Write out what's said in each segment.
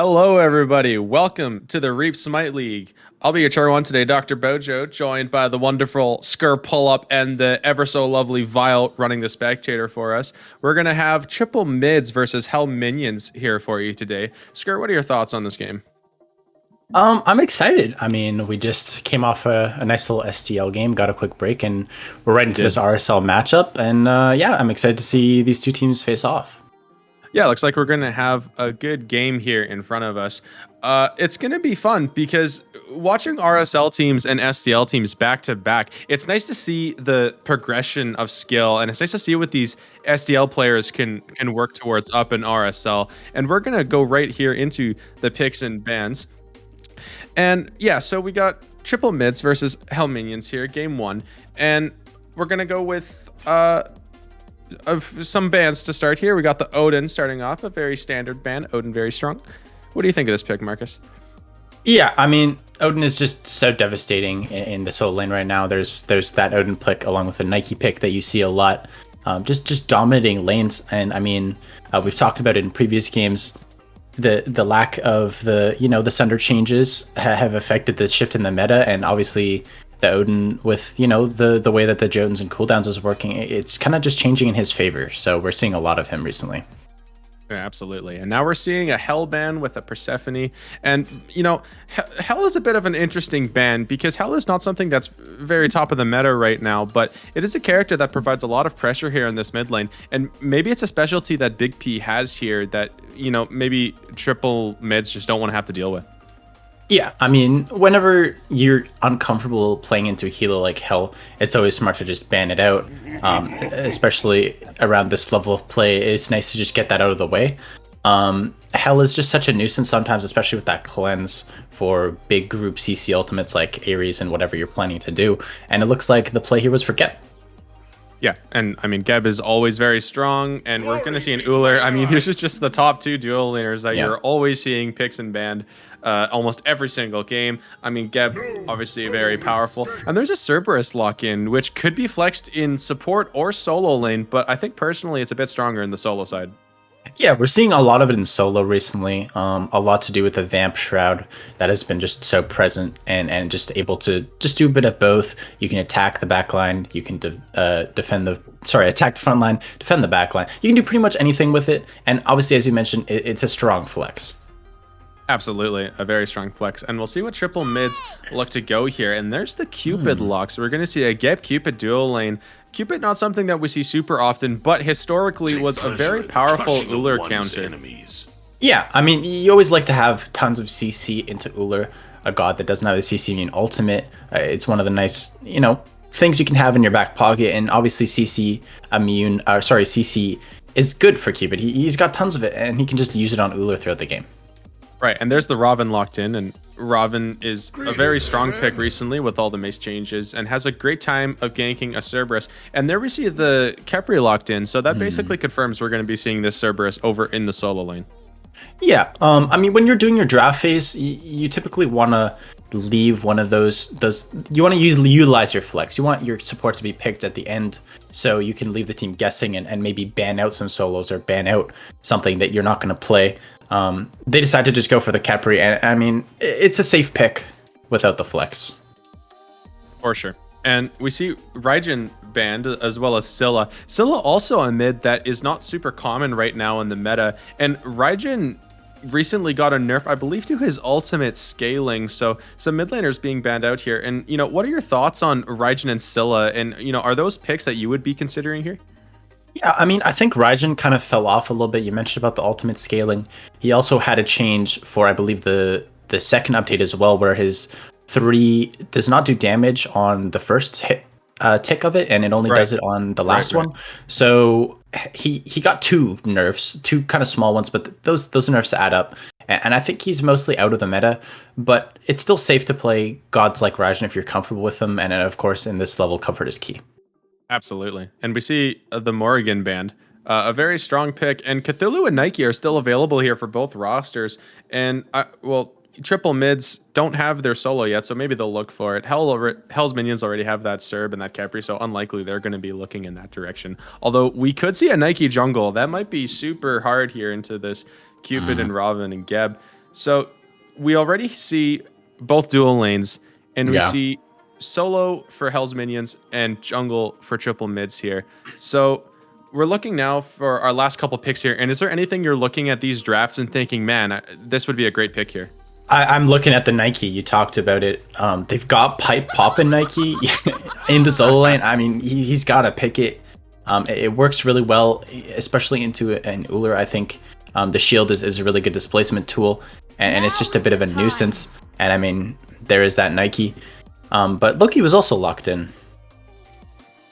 Hello, everybody. Welcome to the Reap Smite League. I'll be your chair one today, Dr. Bojo, joined by the wonderful Skur Pull-Up and the ever so lovely Vile running the spectator for us. We're going to have triple mids versus hell minions here for you today. Skur, what are your thoughts on this game? I'm excited. I mean, we just came off a nice little STL game, got a quick break, and we're right into this RSL matchup. And yeah, I'm excited to see these two teams face off. Yeah, looks like we're going to have a good game here in front of us. It's going to be fun because watching RSL teams and STL teams back to back, it's nice to see the progression of skill, and it's nice to see what these STL players can work towards up in RSL. And we're going to go right here into the picks and bans. And yeah, so we got triple mids versus hell minions here, game one, and we're going to go with of some bands to start here. We got the Odin starting off, a very standard band. Odin very strong. What do you think of this pick, Marcus? Yeah, I mean, Odin is just so devastating in the solo lane right now. There's that Odin pick along with the Nike pick that you see a lot, just dominating lanes. And I mean, we've talked about it in previous games. The lack of the Sunder changes have affected the shift in the meta, and obviously the Odin with the way that the Jones and cooldowns is working, it's kind of just changing in his favor. So we're seeing a lot of him recently. Yeah, absolutely. And now we're seeing a Hell ban with a Persephone. And, Hell is a bit of an interesting ban because Hell is not something that's very top of the meta right now, but it is a character that provides a lot of pressure here in this mid lane. And maybe it's a specialty that Big P has here that, maybe triple mids just don't want to have to deal with. Yeah, I mean, whenever you're uncomfortable playing into a healer like Hell, it's always smart to just ban it out. Especially around this level of play, it's nice to just get that out of the way. Hell is just such a nuisance sometimes, especially with that cleanse for big group CC ultimates like Ares and whatever you're planning to do. And it looks like the play here was for Geb. Yeah, and I mean, Geb is always very strong, and we're going to see an Uller. I mean, this is just the top two dual laners that you're always seeing picks and banned almost every single game. I mean, Geb, obviously very powerful. And there's a Cerberus lock-in, which could be flexed in support or solo lane, but I think personally it's a bit stronger in the solo side. Yeah, we're seeing a lot of it in solo recently. A lot to do with the Vamp Shroud that has been just so present and just able to just do a bit of both. You can attack the backline, you can attack the front line, defend the backline. You can do pretty much anything with it. And obviously, as you mentioned, it's a strong flex. Absolutely, a very strong flex. And we'll see what triple mids look to go here. And there's the Cupid lock. So we're going to see a Geb Cupid dual lane. Cupid, not something that we see super often, but historically was a very powerful Uller counter. Yeah, I mean, you always like to have tons of CC into Uller, a god that doesn't have a CC immune ultimate. It's one of the nice, things you can have in your back pocket, and obviously CC is good for Cupid. He's got tons of it, and he can just use it on Uller throughout the game. Right, and there's the Raven locked in, and Raven is a very strong pick recently with all the mace changes and has a great time of ganking a Cerberus. And there we see the Khepri locked in, so that basically confirms we're going to be seeing this Cerberus over in the solo lane. Yeah, I mean, when you're doing your draft phase, you typically want to leave one of those. You want to utilize your flex. You want your support to be picked at the end, so you can leave the team guessing and maybe ban out some solos or ban out something that you're not going to play. They decided to just go for the Khepri, and I mean, it's a safe pick without the flex. For sure. And we see Raijin banned as well as Scylla. Scylla also a mid that is not super common right now in the meta. And Raijin recently got a nerf, I believe, to his ultimate scaling. So some mid laners being banned out here. And, what are your thoughts on Raijin and Scylla? And, are those picks that you would be considering here? Yeah, I mean, I think Raijin kind of fell off a little bit. You mentioned about the ultimate scaling. He also had a change for, I believe, the second update as well, where his 3 does not do damage on the first tick of it, and it only does it on the last one. So he got 2 nerfs, 2 kind of small ones, but those nerfs add up. And I think he's mostly out of the meta, but it's still safe to play gods like Raijin if you're comfortable with them. And of course, in this level, comfort is key. Absolutely. And we see the Morrigan band, a very strong pick. And Cthulhu and Nike are still available here for both rosters. And, triple mids don't have their solo yet, so maybe they'll look for it. Hell's minions already have that Cerb and that Khepri, so unlikely they're going to be looking in that direction. Although we could see a Nike jungle. That might be super hard here into this Cupid and Raven and Geb. So we already see both dual lanes, and we Yeah. see solo for Hell's minions and jungle for triple mids here. So we're looking now for our last couple picks here. And is there anything you're looking at these drafts and thinking, man, this would be a great pick here? I'm looking at the Nike. You talked about it. They've got pipe popping Nike in the solo lane. I mean, he's got to pick it. It works really well, especially into an Uller. I think the shield is a really good displacement tool, and it's just a bit of a nuisance. And I mean, there is that Nike. But Loki was also locked in.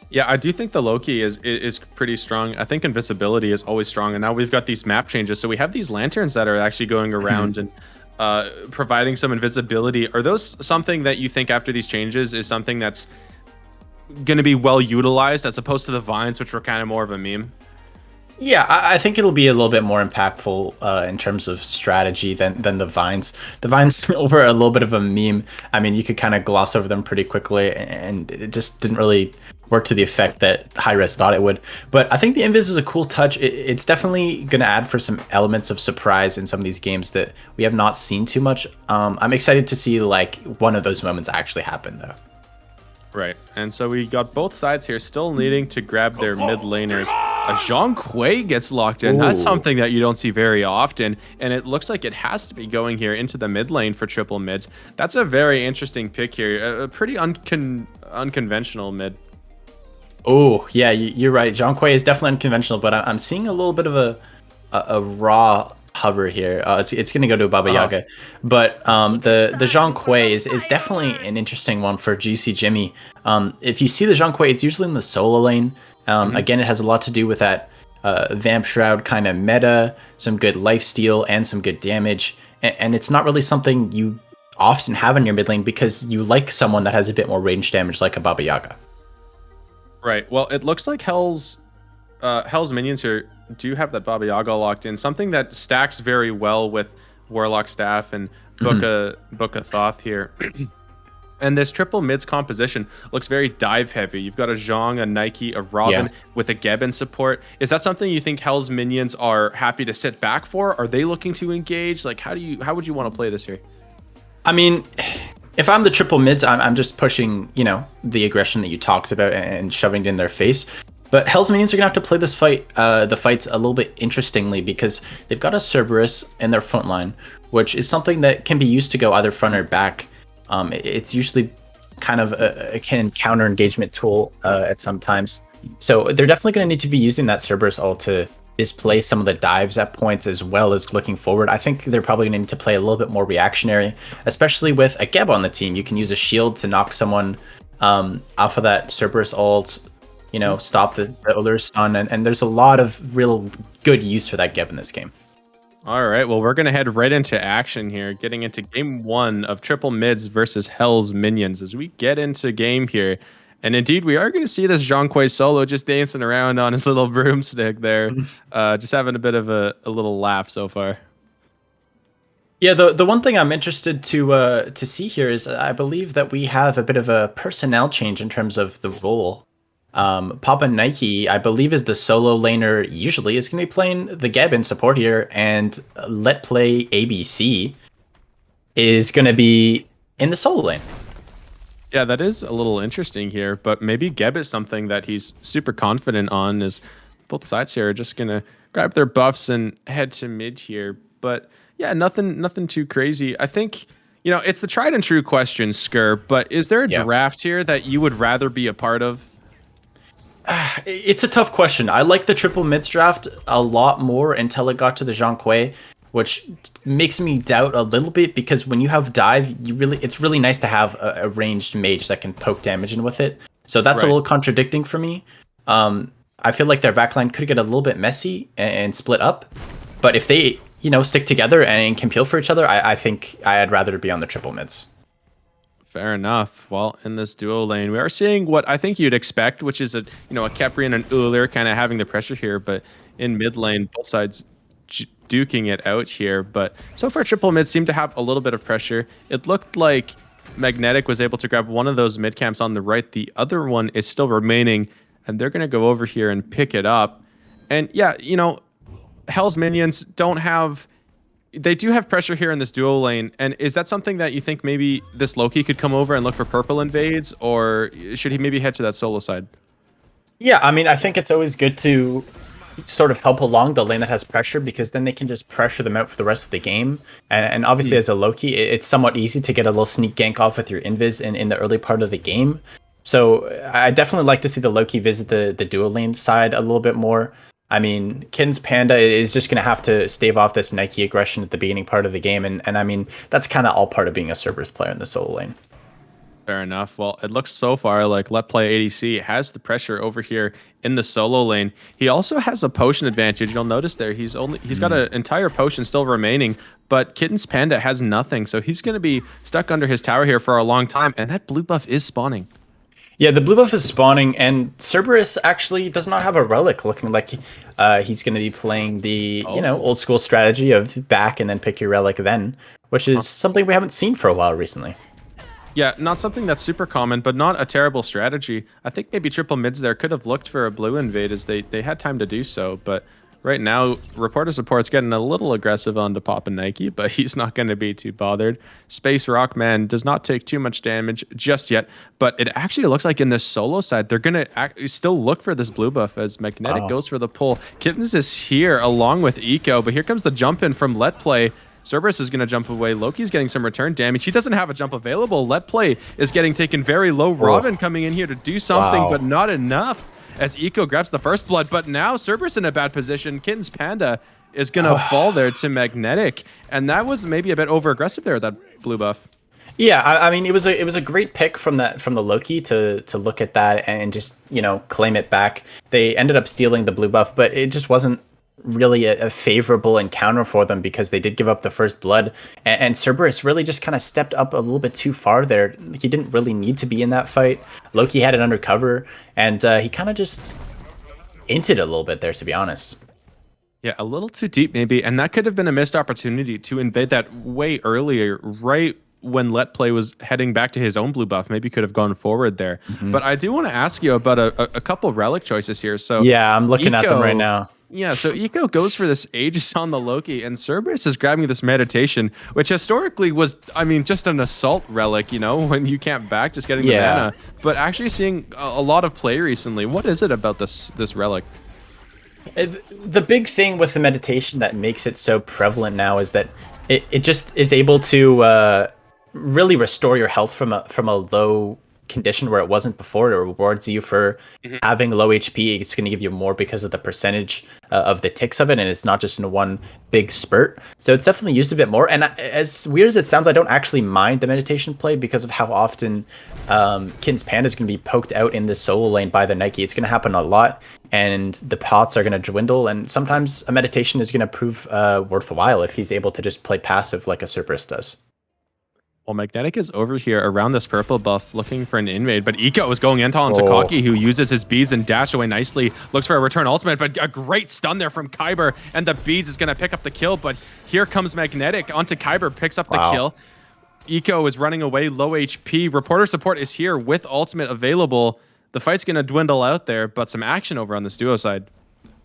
Yeah, I do think the Loki is pretty strong. I think invisibility is always strong, and now we've got these map changes. So we have these lanterns that are actually going around and providing some invisibility. Are those something that you think after these changes is something that's going to be well utilized as opposed to the vines, which were kind of more of a meme? Yeah, I think it'll be a little bit more impactful in terms of strategy than the vines. The vines were a little bit of a meme. I mean, you could kind of gloss over them pretty quickly, and it just didn't really work to the effect that Hi-Res thought it would. But I think the Invis is a cool touch. It's definitely going to add for some elements of surprise in some of these games that we have not seen too much. I'm excited to see like one of those moments actually happen, though. Right, and so we got both sides here still needing to grab their mid laners. A Zhong Kui gets locked in. Ooh. That's something that you don't see very often, and it looks like it has to be going here into the mid lane for triple mids. That's a very interesting pick here. A pretty unconventional mid. Oh, yeah, you're right. Zhong Kui is definitely unconventional, but I'm seeing a little bit of a raw hover here. It's going to go to Baba Yaga, but the Zhong Kui is definitely an interesting one for Juicy Jimmy. If you see the Zhong Kui, it's usually in the solo lane. Again, it has a lot to do with that Vamp Shroud kind of meta, some good lifesteal, and some good damage. And it's not really something you often have in your mid lane because you like someone that has a bit more range damage, like a Baba Yaga. Right. Well, it looks like Hell's minions here do have that Baba Yaga locked in. Something that stacks very well with Warlock Staff and Book of Thoth here. And this triple mids composition looks very dive heavy. You've got a Zhong, a Nike, a Robin with a Geben support. Is that something you think Hell's minions are happy to sit back for? Are they looking to engage? Like, how would you want to play this here? I mean, if I'm the triple mids, I'm just pushing, the aggression that you talked about and shoving it in their face. But Hell's minions are gonna have to play this fight, the fights a little bit interestingly because they've got a Cerberus in their front line, which is something that can be used to go either front or back. It's usually kind of a counter engagement tool at some times. So they're definitely going to need to be using that Cerberus ult to display some of the dives at points as well as looking forward. I think they're probably going to need to play a little bit more reactionary, especially with a Geb on the team. You can use a shield to knock someone off of that Cerberus ult, stop the Uller's stun, and there's a lot of real good use for that Geb in this game. All right, well, we're going to head right into action here, getting into game one of triple mids versus Hell's minions as we get into game here. And indeed, we are going to see this Zhong Kui solo just dancing around on his little broomstick there, just having a bit of a little laugh so far. Yeah, the one thing I'm interested to see here is I believe that we have a bit of a personnel change in terms of the role. Papa Nike, I believe, is the solo laner usually, is going to be playing the Geb in support here, and Let Play ABC is going to be in the solo lane. Yeah, that is a little interesting here, but maybe Geb is something that he's super confident on, as both sides here are just going to grab their buffs and head to mid here. But yeah, nothing too crazy. I think, it's the tried and true question, Skur, but is there a draft here that you would rather be a part of? It's a tough question. I like the triple mids draft a lot more until it got to the Zhong Kui, which makes me doubt a little bit because when you have dive, it's really nice to have a ranged mage that can poke damage in with it. So that's a little contradicting for me. I feel like their backline could get a little bit messy and split up, but if they stick together and can peel for each other, I think I'd rather be on the triple mids. Fair enough. Well, in this duo lane, we are seeing what I think you'd expect, which is a Khepri and an Uller kind of having the pressure here, but in mid lane, both sides duking it out here. But so far, triple mid seemed to have a little bit of pressure. It looked like Magnetic was able to grab one of those mid camps on the right. The other one is still remaining, and they're going to go over here and pick it up. And yeah, Hell's minions don't have they do have pressure here in this duo lane, and is that something that you think maybe this Loki could come over and look for purple invades, or should he maybe head to that solo side? Yeah, I mean, I think it's always good to sort of help along the lane that has pressure because then they can just pressure them out for the rest of the game. And obviously, as a Loki, it's somewhat easy to get a little sneak gank off with your invis in the early part of the game. So I definitely like to see the Loki visit the duo lane side a little bit more. I mean, Kin's Panda is just going to have to stave off this Nike aggression at the beginning part of the game. And I mean, that's kind of all part of being a Cerberus player in the solo lane. Fair enough. Well, it looks so far like Let Play ADC has the pressure over here in the solo lane. He also has a potion advantage. You'll notice there he's got an entire potion still remaining, but Kitten's Panda has nothing, so he's going to be stuck under his tower here for a long time. And that blue buff is spawning. Yeah, the blue buff is spawning, and Cerberus actually does not have a relic, looking like he's going to be playing the old school strategy of back and then pick your relic then, which is something we haven't seen for a while recently. Yeah, not something that's super common, but not a terrible strategy. I think maybe triple mids there could have looked for a blue invade as they had time to do so, but right now, Reporter Support's getting a little aggressive onto Pop and Nike, but he's not going to be too bothered. Space Rockman does not take too much damage just yet, but it actually looks like in this solo side, they're going to still look for this blue buff as Magnetic goes for the pull. Kittens is here along with Eco, but here comes the jump in from Let Play. Cerberus is going to jump away. Loki's getting some return damage. He doesn't have a jump available. Let Play is getting taken very low. Robin coming in here to do something, but not enough as Eco grabs the first blood. But now Cerberus in a bad position. Kitten's Panda is going to fall there to Magnetic. And that was maybe a bit over-aggressive there, that blue buff. Yeah, I mean, it was a great pick from the Loki to look at that and just, claim it back. They ended up stealing the blue buff, but it just wasn't really a favorable encounter for them because they did give up the first blood, and Cerberus really just kind of stepped up a little bit too far there. He didn't really need to be in that fight. Loki had it under cover, and he kind of just inted a little bit there, to be honest. Yeah, a little too deep maybe, and that could have been a missed opportunity to invade that way earlier, right when Let Play was heading back to his own blue buff. Maybe could have gone forward there. But I do want to ask you about a couple relic choices here. So yeah, I'm looking at them right now. Yeah, so Eco goes for this Aegis on the Loki, and Cerberus is grabbing this Meditation, which historically was, I mean, just an assault relic, when you can't back, just getting the mana. But actually seeing a lot of play recently. What is it about this relic? The big thing with the Meditation that makes it so prevalent now is that it just is able to really restore your health from a low condition where it wasn't before. It rewards you for having low HP. It's going to give you more because of the percentage of the ticks of it, and it's not just in one big spurt. So it's definitely used a bit more. And as weird as it sounds, I don't actually mind the Meditation play because of how often Kin's Panda is going to be poked out in the solo lane by the Nike. It's going to happen a lot, and the pots are going to dwindle, and sometimes a Meditation is going to prove worthwhile if he's able to just play passive like a Cerberus does. Well, Magnetic is over here around this purple buff looking for an invade, but Eco is going into on Takaki, who uses his beads and dash away nicely, looks for a return ultimate, but a great stun there from Kyber, and the beads is going to pick up the kill, but here comes Magnetic onto Kyber, picks up the kill. Eco is running away, low HP. Reporter Support is here with ultimate available. The fight's going to dwindle out there, but some action over on this duo side.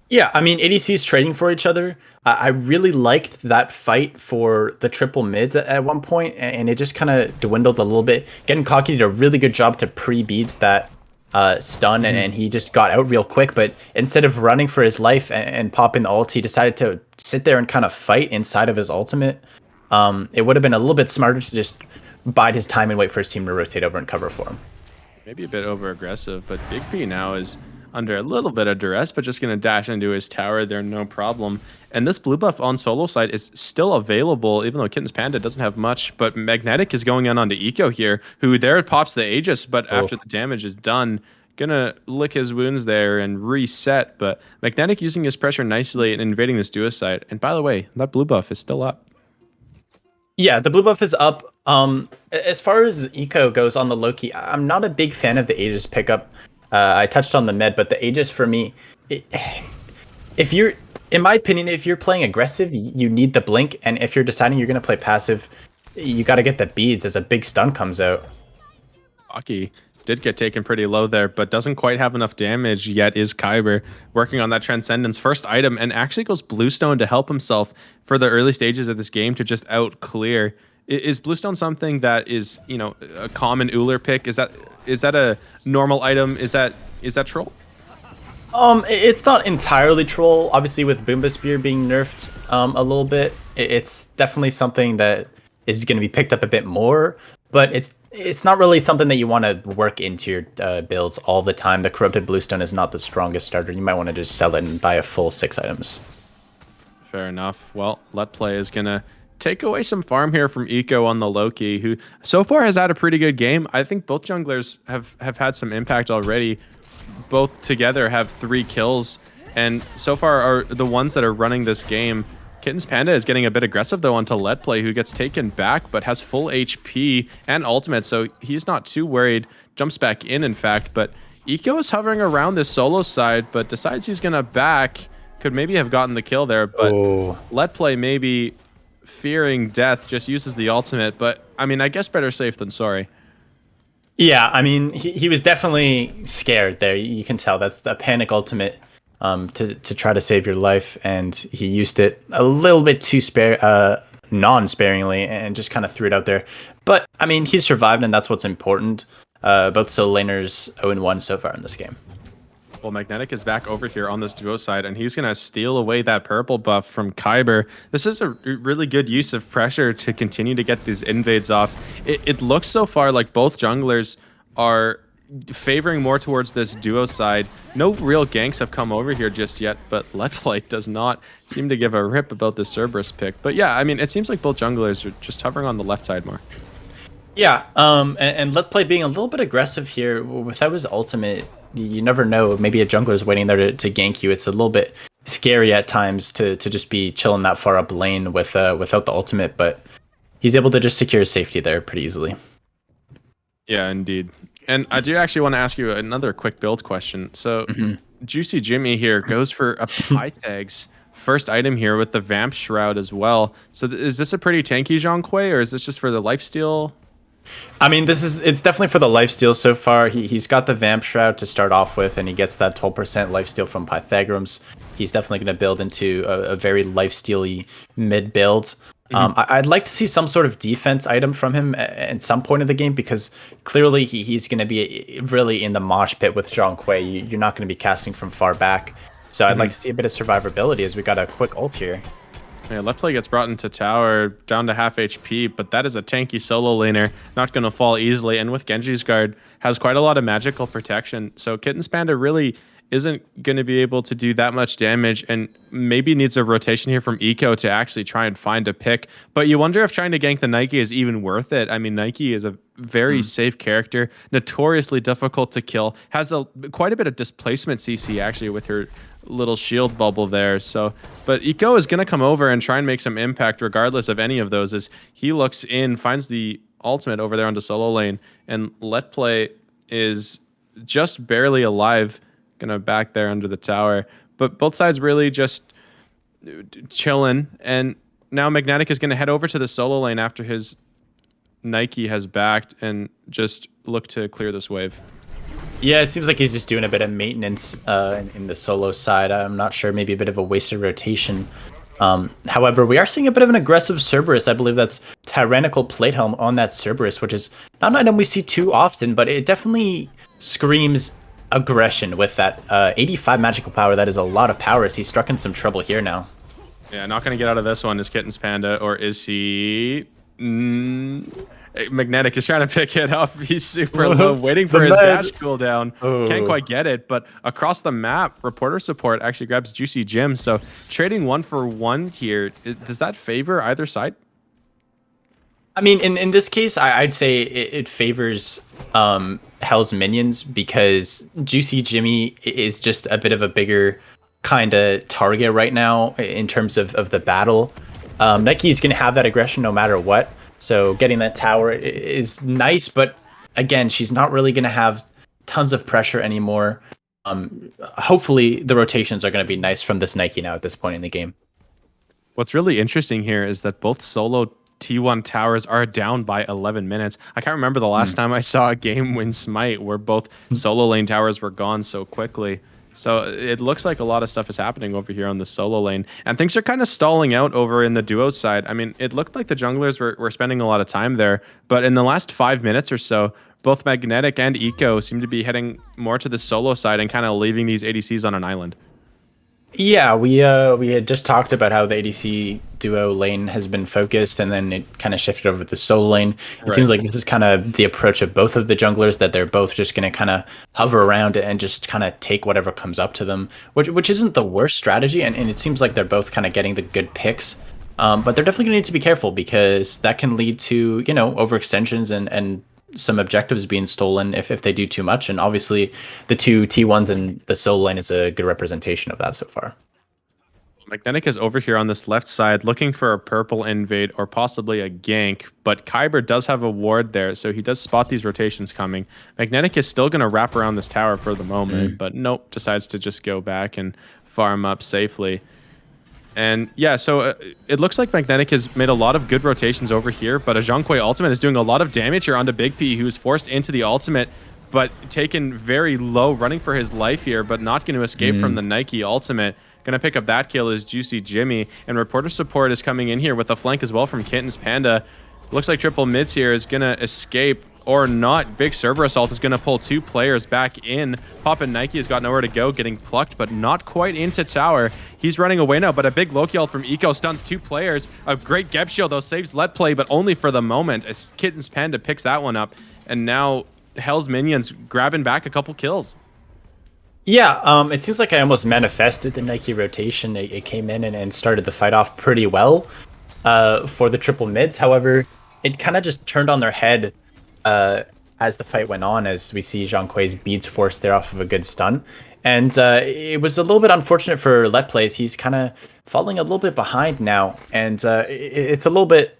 Yeah, I mean, ADC's trading for each other. I really liked that fight for the triple mids at one point, and it just kind of dwindled a little bit. Genkoki did a really good job to pre-beats that stun, and he just got out real quick. But instead of running for his life and popping the ult, he decided to sit there and kind of fight inside of his ultimate. It would have been a little bit smarter to just bide his time and wait for his team to rotate over and cover for him. Maybe a bit over-aggressive, but Big P now is under a little bit of duress, but just going to dash into his tower there, no problem. And this blue buff on solo side is still available, even though Kitten's Panda doesn't have much, but Magnetic is going in onto Eco here, who there pops the Aegis, but after the damage is done, gonna lick his wounds there and reset. But Magnetic using his pressure nicely and invading this duo side. And by the way, that blue buff is still up. Yeah, the blue buff is up. As far as Eco goes on the Loki, I'm not a big fan of the Aegis pickup. I touched on the med, but the Aegis for me, if you're, in my opinion, if you're playing aggressive, you need the blink, and if you're deciding you're going to play passive, you got to get the beads as a big stun comes out. Hockey did get taken pretty low there, but doesn't quite have enough damage yet. Is Kyber working on that Transcendence first item and actually goes Bluestone to help himself for the early stages of this game to just out clear. Is Bluestone something that is, you know, a common Uller pick? Is that a normal item? Is that troll? It's not entirely troll. Obviously, with Boomba Spear being nerfed a little bit, it's definitely something that is going to be picked up a bit more. But it's not really something that you want to work into your builds all the time. The Corrupted Bluestone is not the strongest starter. You might want to just sell it and buy a full 6 items. Fair enough. Well, Let Play is gonna take away some farm here from Eco on the Loki, who so far has had a pretty good game. I think both junglers have had some impact already. Both together have 3 kills, and so far are the ones that are running this game. Kitten's Panda is getting a bit aggressive though onto Let Play, who gets taken back but has full HP and ultimate, so he's not too worried. Jumps back in fact, but Eco is hovering around this solo side, but decides he's gonna back. Could maybe have gotten the kill there, but Let Play maybe fearing death just uses the ultimate, but I mean, I guess better safe than sorry. Yeah, I mean, he was definitely scared there. You can tell that's a panic ultimate to try to save your life, and he used it a little bit too non-sparingly and just kind of threw it out there. But, I mean, he's survived, and that's what's important. Both solo laners 0-1 so far in this game. Well, Magnetic is back over here on this duo side, and he's going to steal away that purple buff from Kyber. This is a really good use of pressure to continue to get these invades off. It looks so far like both junglers are favoring more towards this duo side. No real ganks have come over here just yet, but Let Play does not seem to give a rip about the Cerberus pick. But yeah, I mean, it seems like both junglers are just hovering on the left side more. Yeah, and Let Play being a little bit aggressive here without his ultimate. You never know. Maybe a jungler is waiting there to gank you. It's a little bit scary at times to just be chilling that far up lane without the ultimate, but he's able to just secure safety there pretty easily. Yeah, indeed. And I do actually want to ask you another quick build question. So Juicy Jimmy here goes for a Pythags first item here with the Vamp Shroud as well. So is this a pretty tanky Zhonghui, or is this just for the lifesteal? I mean, it's definitely for the lifesteal so far. He's got the Vamp Shroud to start off with, and he gets that 12% lifesteal from Pythagrams. He's definitely going to build into a very lifestealy mid build. I'd like to see some sort of defense item from him at some point of the game, because clearly he's going to be really in the mosh pit with Zhonghui. You're not going to be casting from far back. So I'd like to see a bit of survivability as we got a quick ult here. Yeah, Left Play gets brought into tower, down to half HP, but that is a tanky solo laner, not going to fall easily, and with Genji's Guard, has quite a lot of magical protection, so Kitten's Panda really isn't going to be able to do that much damage, and maybe needs a rotation here from Eco to actually try and find a pick. But you wonder if trying to gank the Nike is even worth it. I mean, Nike is a very safe character, notoriously difficult to kill, has quite a bit of displacement CC actually with her little shield bubble there. So, but Eco is going to come over and try and make some impact regardless of any of those, as he looks in, finds the ultimate over there onto solo lane, and Let Play is just barely alive, gonna back there under the tower. But both sides really just chilling, and now Magnetic is gonna head over to the solo lane after his Nike has backed and just look to clear this wave. Yeah, it seems like he's just doing a bit of maintenance in the solo side. I'm not sure, maybe a bit of a wasted rotation. However, we are seeing a bit of an aggressive Cerberus. I believe that's Tyrannical Plate Helm on that Cerberus, which is not an item we see too often, but it definitely screams aggression with that 85 magical power. That is a lot of power, as he's struck in some trouble here now. Yeah, not going to get out of this one is Kitten's Panda, or is he? Magnetic is trying to pick it up. He's super low, waiting for his dash cooldown. Can't quite get it, but across the map, Reporter Support actually grabs Juicy Jim. So trading 1 for 1 here, does that favor either side? I mean, in this case, I'd say it favors Hell's minions, because Juicy Jimmy is just a bit of a bigger kind of target right now in terms of the battle. Nike's going to have that aggression no matter what. So getting that tower is nice, but again, she's not really going to have tons of pressure anymore. Hopefully the rotations are going to be nice from this Nike now at this point in the game. What's really interesting here is that both solo T1 towers are down by 11 minutes. I can't remember the last time I saw a game win Smite where both solo lane towers were gone so quickly. So it looks like a lot of stuff is happening over here on the solo lane. And things are kind of stalling out over in the duo side. I mean, it looked like the junglers were spending a lot of time there. But in the last 5 minutes or so, both Magnetic and Eco seem to be heading more to the solo side and kind of leaving these ADCs on an island. Yeah, we had just talked about how the ADC duo lane has been focused, and then it kind of shifted over to the solo lane. It seems like this is kind of the approach of both of the junglers, that they're both just going to kind of hover around and just kind of take whatever comes up to them, which isn't the worst strategy, and it seems like they're both kind of getting the good picks. But they're definitely going to need to be careful, because that can lead to, you know, overextensions and some objectives being stolen if they do too much. And obviously the two T1s and the solo lane is a good representation of that so far. Magnetic is over here on this left side looking for a purple invade or possibly a gank, but Kyber does have a ward there, so he does spot these rotations coming. Magnetic is still going to wrap around this tower for the moment, but nope, decides to just go back and farm up safely. And yeah, so it looks like Magnetic has made a lot of good rotations over here, but a Zhonghui ultimate is doing a lot of damage here onto Big P, who's forced into the ultimate, but taken very low, running for his life here, but not going to escape from the Nike ultimate. Going to pick up that kill is Juicy Jimmy, and reporter support is coming in here with a flank as well from Kitten's Panda. Looks like triple mids here is going to escape or not. Big server assault is going to pull 2 players back in. Pop and Nike has got nowhere to go, getting plucked, but not quite into tower. He's running away now, but a big Loki ult from Eco stuns 2 players. A great Geb shield, though, saves let play, but only for the moment, as Kitten's Panda picks that one up. And now Hell's minions grabbing back a couple kills. Yeah, it seems like I almost manifested the Nike rotation. It came in and started the fight off pretty well for the triple mids. However, it kind of just turned on their head as the fight went on, as we see Zhang Kui's beads forced there off of a good stun. And it was a little bit unfortunate for Let Plays. He's kind of falling a little bit behind now. And it's a little bit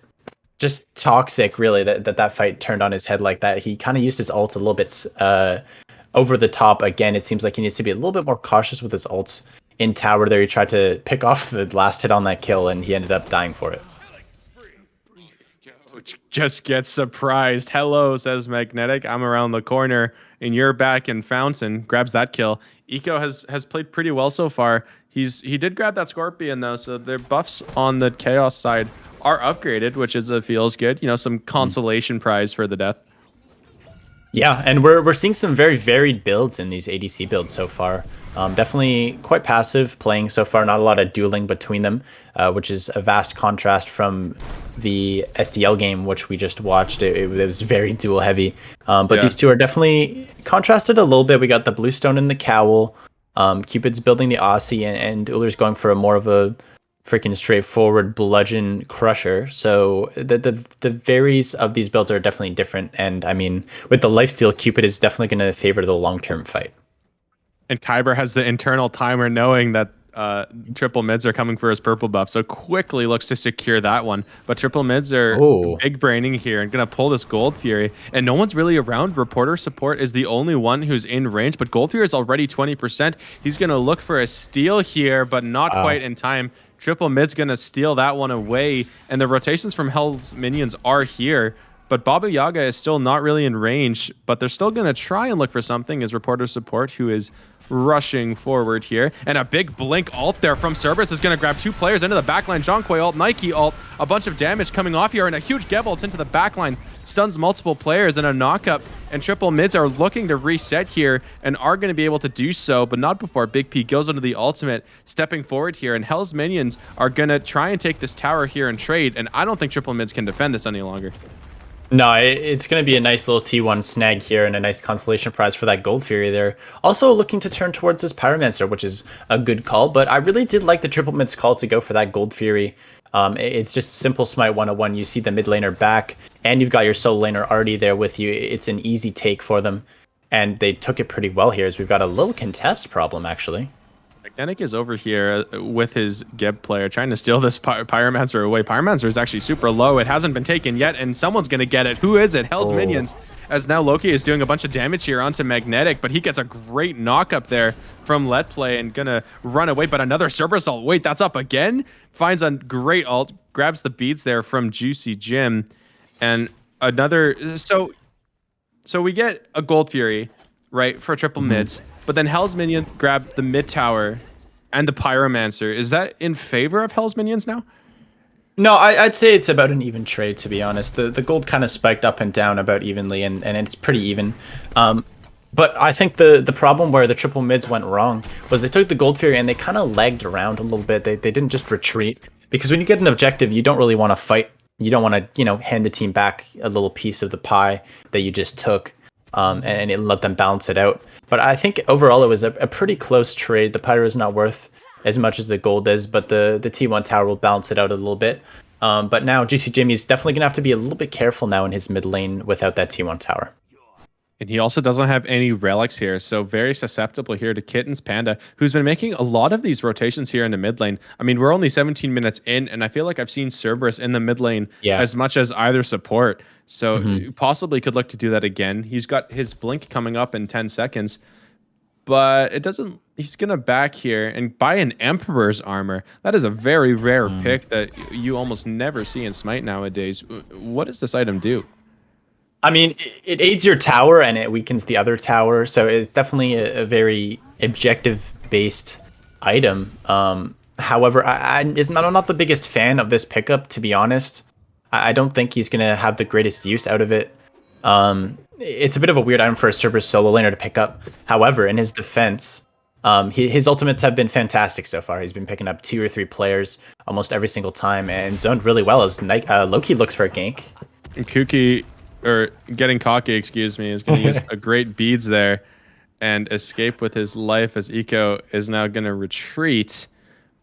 just toxic, really, that fight turned on his head like that. He kind of used his ult a little bit over the top. Again, it seems like he needs to be a little bit more cautious with his ults in tower there. He tried to pick off the last hit on that kill, and he ended up dying for it. Just get surprised. Hello, says Magnetic. I'm around the corner, and you're back in Fountain. Grabs that kill. Eco has played pretty well so far. He did grab that Scorpion, though, so their buffs on the Chaos side are upgraded, which feels good. You know, some consolation prize for the death. Yeah, and we're seeing some very varied builds in these ADC builds so far. Definitely quite passive playing so far, not a lot of dueling between them, which is a vast contrast from the SDL game, which we just watched. It was very duel heavy. But these two are definitely contrasted a little bit. We got the Bluestone and the Cowl. Cupid's building the Aussie, and Ullr's going for a more of a freaking straightforward bludgeon crusher. So the varies of these builds are definitely different. And I mean, with the lifesteal, Cupid is definitely going to favor the long-term fight. And Kyber has the internal timer knowing that triple mids are coming for his purple buff, so quickly looks to secure that one. But triple mids are big braining here and gonna pull this Gold Fury, and no one's really around. Reporter support is the only one who's in range, but Gold Fury is already 20%. He's gonna look for a steal here, but not quite in time. Triple mid's gonna steal that one away, and the rotations from Hell's minions are here. But Baba Yaga is still not really in range, but they're still going to try and look for something as reporter support, who is rushing forward here. And a big blink ult there from Cerberus is going to grab 2 players into the backline. Zhonghui ult, Nike ult, a bunch of damage coming off here, and a huge Geb ult into the backline. Stuns multiple players and a knockup. And triple mids are looking to reset here and are going to be able to do so, but not before Big P goes into the ultimate, stepping forward here. And Hell's minions are going to try and take this tower here and trade, and I don't think triple mids can defend this any longer. No, it's going to be a nice little T1 snag here and a nice consolation prize for that Gold Fury there. Also looking to turn towards this Pyromancer, which is a good call, but I really did like the triple mids call to go for that Gold Fury. It's just simple Smite 101. You see the mid laner back, and you've got your solo laner already there with you. It's an easy take for them, and they took it pretty well here, as we've got a little contest problem, actually. Magnetic is over here with his Geb player trying to steal this Pyromancer away. Pyromancer is actually super low. It hasn't been taken yet, and someone's going to get it. Who is it? Hell's minions. As now Loki is doing a bunch of damage here onto Magnetic, but he gets a great knock up there from Let Play and going to run away. But another Cerberus ult. Wait, that's up again? Finds a great ult. grabs the beads there from Juicy Jim, and another. So we get a Gold Fury, right, for triple Mhm. mids, but then Hell's Minion grabbed the mid tower and the Pyromancer. Is that in favor of Hell's Minions now? No, I'd say it's about an even trade, to be honest. The gold kind of spiked up and down about evenly, and it's pretty even. Um, but I think the problem where the triple mids went wrong was they took the Gold Fury and they kind of lagged around a little bit. They didn't just retreat, because when you get an objective, you don't really want to fight. You don't want to, hand the team back a little piece of the pie that you just took, and it let them balance it out. But I think overall it was a pretty close trade. The Pyro is not worth as much as the gold is, but the T1 tower will balance it out a little bit. But now Juicy Jimmy's definitely gonna have to be a little bit careful now in his mid lane without that T1 tower. And he also doesn't have any relics here, so very susceptible here to Kitten's Panda, who's been making a lot of these rotations here in the mid lane. I mean, we're only 17 minutes in, and I feel like I've seen Cerberus in the mid lane Yeah. as much as either support. So Mhm. possibly could look to do that again. He's got his blink coming up in 10 seconds, but it doesn't. He's gonna back here and buy an Emperor's armor. That is a very rare Mm. pick that you almost never see in Smite nowadays. What does this item do? I mean, it aids your tower and it weakens the other tower, so it's definitely a very objective-based item. However, I'm not the biggest fan of this pickup, to be honest. I don't think he's gonna have the greatest use out of it. It's a bit of a weird item for a Cerberus solo laner to pick up. However, in his defense, his ultimates have been fantastic so far. He's been picking up 2 or 3 players almost every single time and zoned really well as Loki looks for a gank. And Kuki, or getting cocky, excuse me, is going to use a great beads there and escape with his life as Eco is now going to retreat,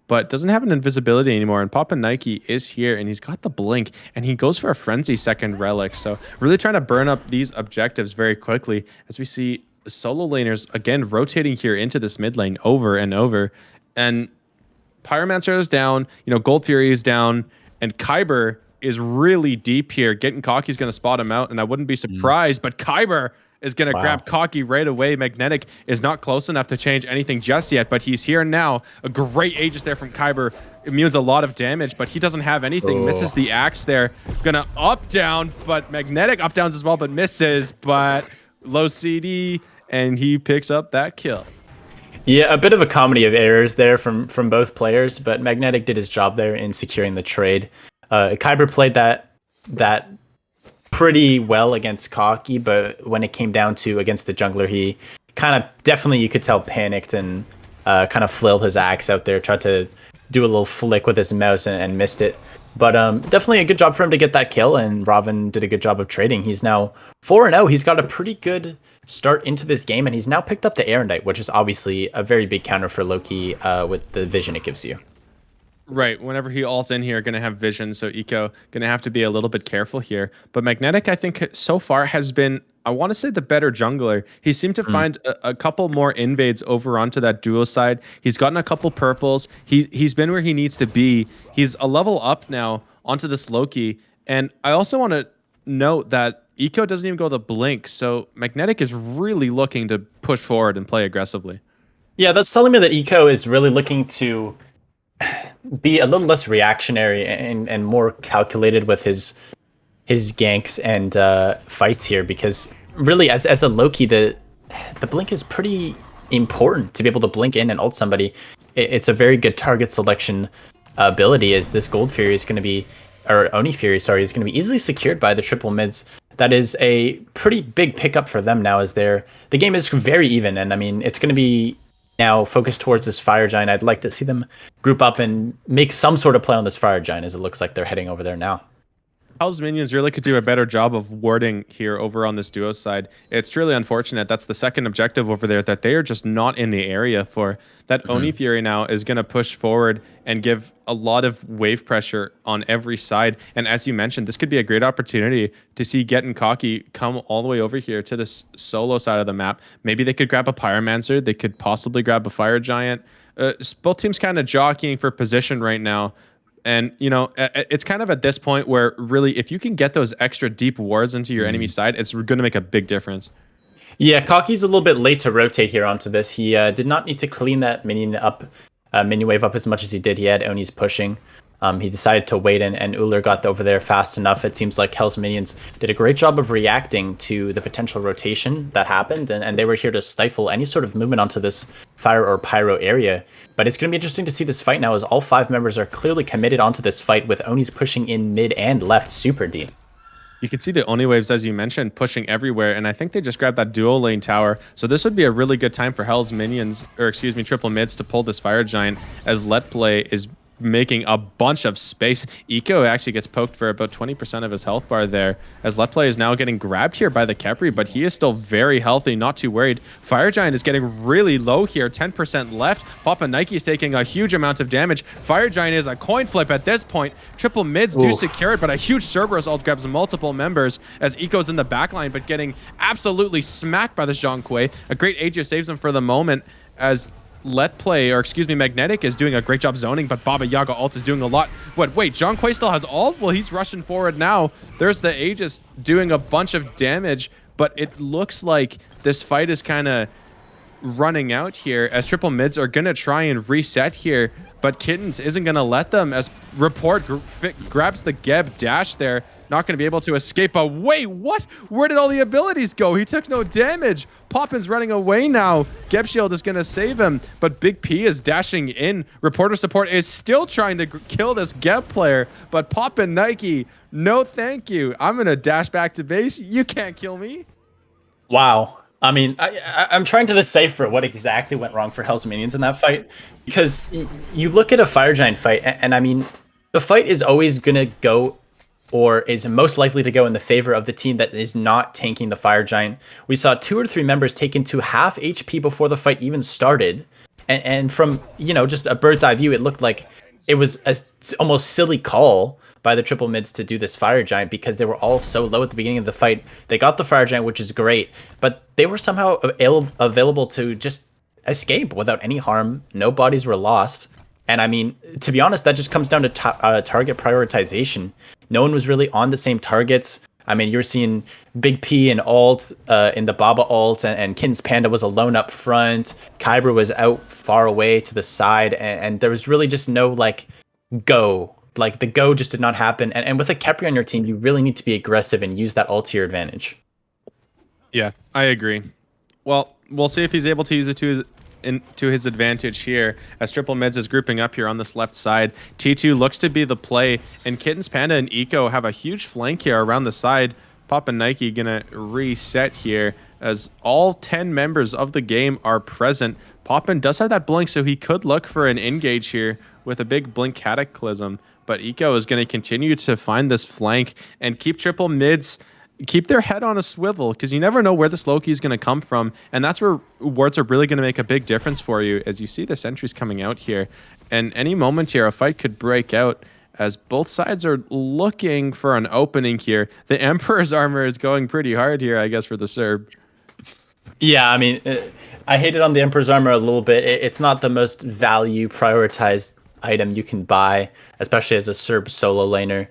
but doesn't have an invisibility anymore. And Papa Nike is here, and he's got the blink, and he goes for a frenzy second relic. So really trying to burn up these objectives very quickly as we see solo laners again rotating here into this mid lane over and over. And Pyromancer is down, Gold Fury is down, and Kyber is really deep here. Getting Cocky's going to spot him out, and I wouldn't be Mm. surprised, but Kyber is going to Wow. grab Cocky right away. Magnetic is not close enough to change anything just yet, but he's here now. A great Aegis there from Kyber. Immunes a lot of damage, but he doesn't have anything. Oh. Misses the axe there. Gonna up down, but Magnetic up downs as well, but misses. But low CD, and he picks up that kill. Yeah, a bit of a comedy of errors there from both players, but Magnetic did his job there in securing the trade. Kyber played that pretty well against Cocky, but when it came down to against the jungler, he kind of definitely, you could tell, panicked and kind of flailed his axe out there, tried to do a little flick with his mouse and missed it. But definitely a good job for him to get that kill, and Robin did a good job of trading. He's now 4-0. He's got a pretty good start into this game, and he's now picked up the Erendite, which is obviously a very big counter for Loki with the vision it gives you. Right. Whenever he ults in here, going to have vision. So Eco going to have to be a little bit careful here. But Magnetic, I think, so far has been, I want to say, the better jungler. He seemed to find a couple more invades over onto that duo side. He's gotten a couple purples. He's been where he needs to be. He's a level up now onto this Loki. And I also want to note that Eco doesn't even go the blink. So Magnetic is really looking to push forward and play aggressively. Yeah, that's telling me that Eco is really looking to be a little less reactionary and more calculated with his ganks and fights here, because really as a Loki, the blink is pretty important to be able to blink in and ult somebody. It's a very good target selection ability, as this Gold Fury is going to be, or Oni Fury, sorry, is going to be easily secured by the triple mids. That is a pretty big pickup for them now, as the game is very even, and I mean, it's going to be now focused towards this Fire Giant. I'd like to see them group up and make some sort of play on this Fire Giant, as it looks like they're heading over there now. Hell's Minions really could do a better job of warding here over on this duo side. It's really unfortunate. That's the second objective over there that they are just not in the area for. That Oni Fury now is going to push forward and give a lot of wave pressure on every side. And as you mentioned, this could be a great opportunity to see Getting Cocky come all the way over here to this solo side of the map. Maybe they could grab a Pyromancer. They could possibly grab a Fire Giant. Both teams kind of jockeying for position right now. And, it's kind of at this point where really, if you can get those extra deep wards into your enemy side, it's going to make a big difference. Yeah, Cocky's a little bit late to rotate here onto this. He did not need to clean that minion wave up as much as he did. He had Oni's pushing. He decided to wait, and Uller got over there fast enough. It seems like Hell's minions did a great job of reacting to the potential rotation that happened, and they were here to stifle any sort of movement onto this fire or pyro area. But it's going to be interesting to see this fight now, as all 5 members are clearly committed onto this fight, with Oni's pushing in mid and left super deep. You can see the Oni waves, as you mentioned, pushing everywhere, and I think they just grabbed that dual lane tower. So this would be a really good time for Hell's minions, or excuse me, triple mids to pull this Fire Giant, as Let Play is making a bunch of space. Eco actually gets poked for about 20% of his health bar there, as Let Play is now getting grabbed here by the Khepri, but he is still very healthy, not too worried. Fire Giant is getting really low here, 10% left. Papa Nike is taking a huge amount of damage. Fire Giant is a coin flip at this point. Triple mids do secure it, but a huge Cerberus ult grabs multiple members as Eco's in the backline, but getting absolutely smacked by the Zhong Kui. A great Aegis saves him for the moment, as Let Play, or excuse me, Magnetic is doing a great job zoning, but Baba Yaga ult is doing a lot. Wait, Zhong Kui still has ult? Well, he's rushing forward now. There's the Aegis doing a bunch of damage, but it looks like this fight is kind of running out here, as triple mids are going to try and reset here, but Kittens isn't going to let them, as Report grabs the Geb dash there. Not going to be able to escape. But wait, what? Where did all the abilities go? He took no damage. Poppin's running away now. Geb Shield is going to save him, but Big P is dashing in. Reporter support is still trying to kill this Geb player, but Poppin Nike, no thank you. I'm going to dash back to base. You can't kill me. Wow. I mean, I'm trying to decipher what exactly went wrong for Hell's Minions in that fight, because you look at a Fire Giant fight, and I mean, the fight is always going to go, or is most likely to go, in the favor of the team that is not tanking the Fire Giant. We saw 2 or 3 members taken to half HP before the fight even started. And from, you know, just a bird's eye view, it looked like it was a almost silly call by the triple mids to do this Fire Giant, because they were all so low at the beginning of the fight. They got the Fire Giant, which is great, but they were somehow available to just escape without any harm. No bodies were lost. And I mean, to be honest, that just comes down to target prioritization. No one was really on the same targets. I mean, you were seeing Big P and ult in the Baba ult, and Kin's Panda was alone up front. Kyber was out far away to the side, and there was really just no, like, go. Like, the go just did not happen. And with a Khepri on your team, you really need to be aggressive and use that ult to your advantage. Yeah, I agree. Well, we'll see if he's able to use it to his advantage here, as triple mids is grouping up here on this left side. T2 looks to be the play, and Kittens, Panda, and Eco have a huge flank here around the side. Papa Nike gonna reset here, as all 10 members of the game are present. Poppin does have that blink, so he could look for an engage here with a big blink cataclysm, but Eco is going to continue to find this flank and keep triple mids, keep their head on a swivel, because you never know where this Loki is going to come from, and that's where wards are really going to make a big difference for you, as you see the sentries coming out here. And any moment here, a fight could break out, as both sides are looking for an opening here. The Emperor's armor is going pretty hard here, I guess, for the Serb. Yeah, I mean, I hated on the Emperor's armor a little bit. It's not the most value prioritized item you can buy, especially as a Serb solo laner.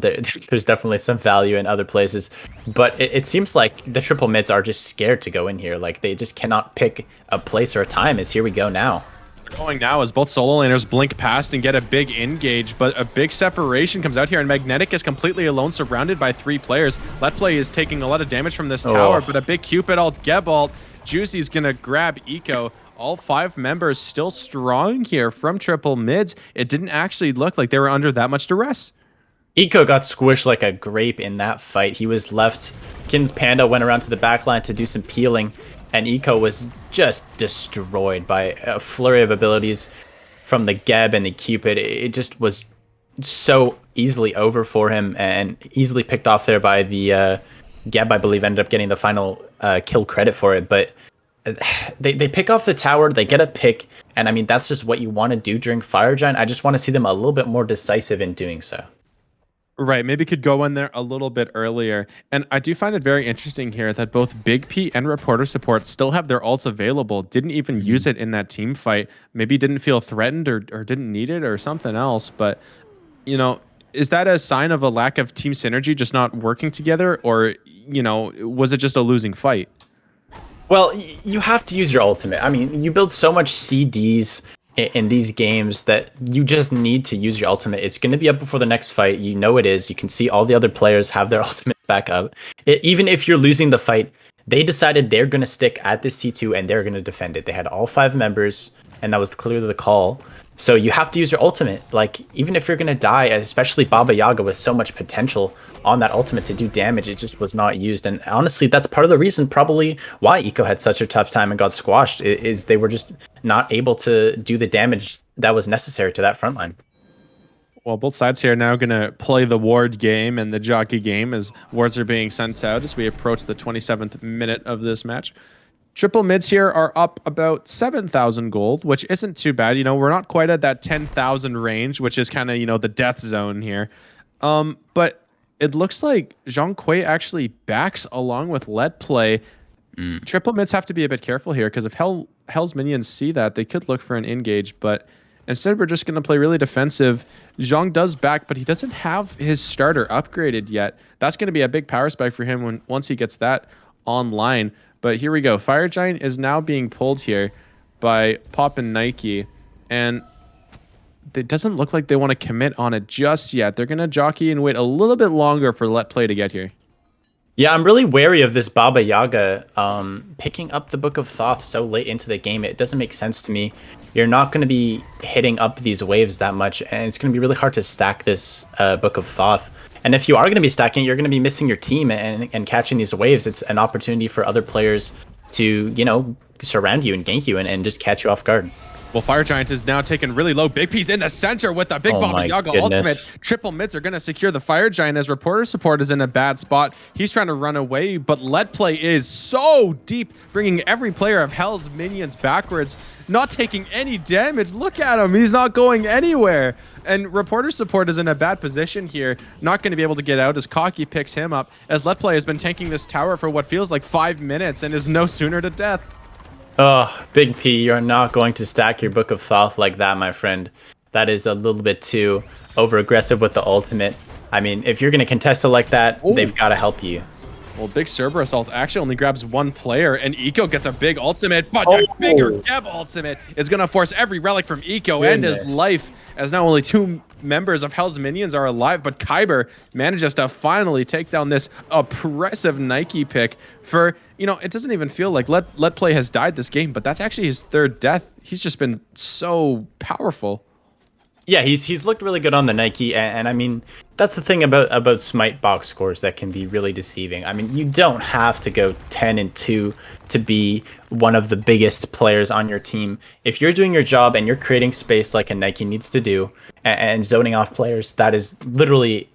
There's definitely some value in other places, but it seems like the triple mids are just scared to go in here. Like, they just cannot pick a place or a time, as here we go now. We're going now as both solo laners blink past and get a big engage, but a big separation comes out here, and Magnetic is completely alone, surrounded by 3 players. Let Play is taking a lot of damage from this tower, but a big Cupid ult, Geb ult. Juicy's gonna grab Eco. All 5 members still strong here from triple mids. It didn't actually look like they were under that much duress. Eco got squished like a grape in that fight. He was left. Kin's Panda went around to the backline to do some peeling, and Eco was just destroyed by a flurry of abilities from the Geb and the Cupid. It just was so easily over for him, and easily picked off there by the Geb, I believe, ended up getting the final kill credit for it. But they pick off the tower, they get a pick, and I mean, that's just what you want to do during Fire Giant. I just want to see them a little bit more decisive in doing so. Right, maybe could go in there a little bit earlier. And I do find it very interesting here that both Big P and Reporter Support still have their ults available, didn't even use it in that team fight. Maybe didn't feel threatened or didn't need it or something else. But, you know, is that a sign of a lack of team synergy, just not working together? Or, you know, was it just a losing fight? Well, you have to use your ultimate. I mean, you build so much CDs in these games that you just need to use your ultimate. It's going to be up before the next fight. You know it is. You can see all the other players have their ultimates back up. Even if you're losing the fight, they decided they're going to stick at this C2 and they're going to defend it. They had all 5 members, and that was clearly the call. So you have to use your ultimate. Like, even if you're going to die, especially Baba Yaga with so much potential on that ultimate to do damage, it just was not used. And honestly, that's part of the reason probably why Eco had such a tough time and got squashed, is they were just not able to do the damage that was necessary to that front line. Well, both sides here are now going to play the ward game and the jockey game as wards are being sent out as we approach the 27th minute of this match. Triple mids here are up about 7,000 gold, which isn't too bad. You know, we're not quite at that 10,000 range, which is kind of, you know, the death zone here. But it looks like Zhang Kui actually backs along with Let Play. Triple mids have to be a bit careful here because if Hell's minions see that, they could look for an engage, but instead we're just going to play really defensive. Zhang does back, but he doesn't have his starter upgraded yet. That's going to be a big power spike for him once he gets that online. But here we go. Fire Giant is now being pulled here by Pop and Nike, and it doesn't look like they want to commit on it just yet. They're going to jockey and wait a little bit longer for Let Play to get here. Yeah, I'm really wary of this Baba Yaga picking up the Book of Thoth so late into the game. It doesn't make sense to me. You're not going to be hitting up these waves that much, and it's going to be really hard to stack this Book of Thoth. And if you are going to be stacking, you're going to be missing your team and catching these waves. It's an opportunity for other players to, you know, surround you and gank you and just catch you off guard. Well, Fire Giant is now taking really low. Big P's in the center with the big Baba Yaga ultimate. Triple mids are going to secure the Fire Giant as Reporter Support is in a bad spot. He's trying to run away, but Let Play is so deep, bringing every player of Hell's minions backwards, not taking any damage. Look at him. He's not going anywhere. And Reporter Support is in a bad position here, not going to be able to get out as Cocky picks him up, as Let Play has been tanking this tower for what feels like 5 minutes and is no sooner to death. Oh, Big P, you're not going to stack your Book of Thoth like that, my friend. That is a little bit too over-aggressive with the ultimate. I mean, if you're going to contest it like that, they've got to help you. Well, big Cerberus ult actually only grabs 1 player, and Eco gets a big ultimate, but a bigger Geb ultimate is going to force every relic from Eco and his life, as now only 2 members of Hell's minions are alive, but Kyber manages to finally take down this oppressive Nike pick for, you know, it doesn't even feel like Let Play has died this game, but that's actually his 3rd death. He's just been so powerful. Yeah, he's looked really good on the Nike, and I mean, that's the thing about Smite box scores that can be really deceiving. I mean, you don't have to go 10-2 to be one of the biggest players on your team. If you're doing your job and you're creating space like a Nike needs to do, and zoning off players, that is literally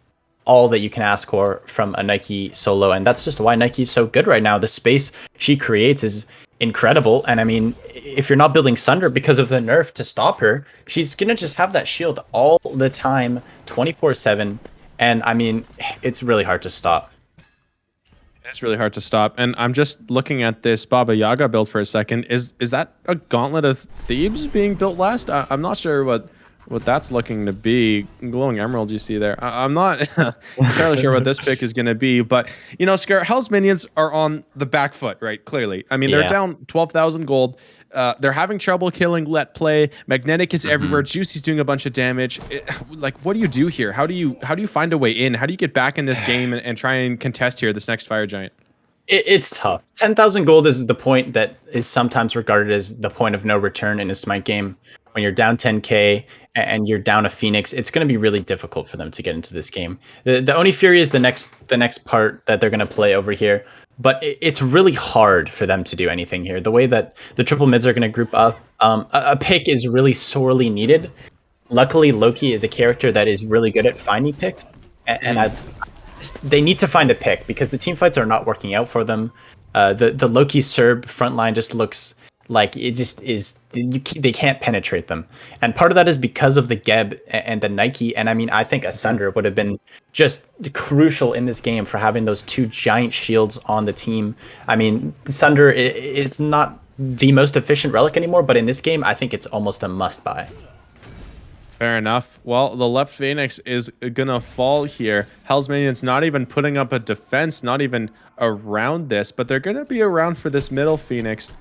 all that you can ask for from a Nike solo, and that's just why Nike's so good right now. The space she creates is incredible, and I mean, if you're not building Sunder because of the nerf to stop her, she's gonna just have that shield all the time, 24/7, and I mean, it's really hard to stop. It's really hard to stop, and I'm just looking at this Baba Yaga build for a second. Is that a Gauntlet of Thebes being built last? I'm not sure what that's looking to be. Glowing Emerald you see there. I'm not entirely sure what this pick is going to be, but you know, Scare, Hell's minions are on the back foot, right? Clearly. I mean, they're down 12,000 gold. They're having trouble killing Let Play. Magnetic is everywhere. Juicy's doing a bunch of damage. Like, what do you do here? How do you find a way in? How do you get back in this game and try and contest here this next Fire Giant? It's tough. 10,000 gold is the point that is sometimes regarded as the point of no return in a Smite game. When you're down 10k and you're down a Phoenix, it's going to be really difficult for them to get into this game. The Oni Fury is the next part that they're going to play over here, but it's really hard for them to do anything here. The way that the triple mids are going to group up, a pick is really sorely needed. Luckily, Loki is a character that is really good at finding picks, and they need to find a pick because the team fights are not working out for them. The Loki Serb front line just looks like it just is, they can't penetrate them. And part of that is because of the Geb and the Nike. And I mean, I think a Sunder would have been just crucial in this game for having those 2 giant shields on the team. I mean, Sunder is not the most efficient relic anymore, but in this game, I think it's almost a must buy. Fair enough. Well, the left Phoenix is gonna fall here. Hell's Minions not even putting up a defense, not even around this, but they're gonna be around for this middle Phoenix.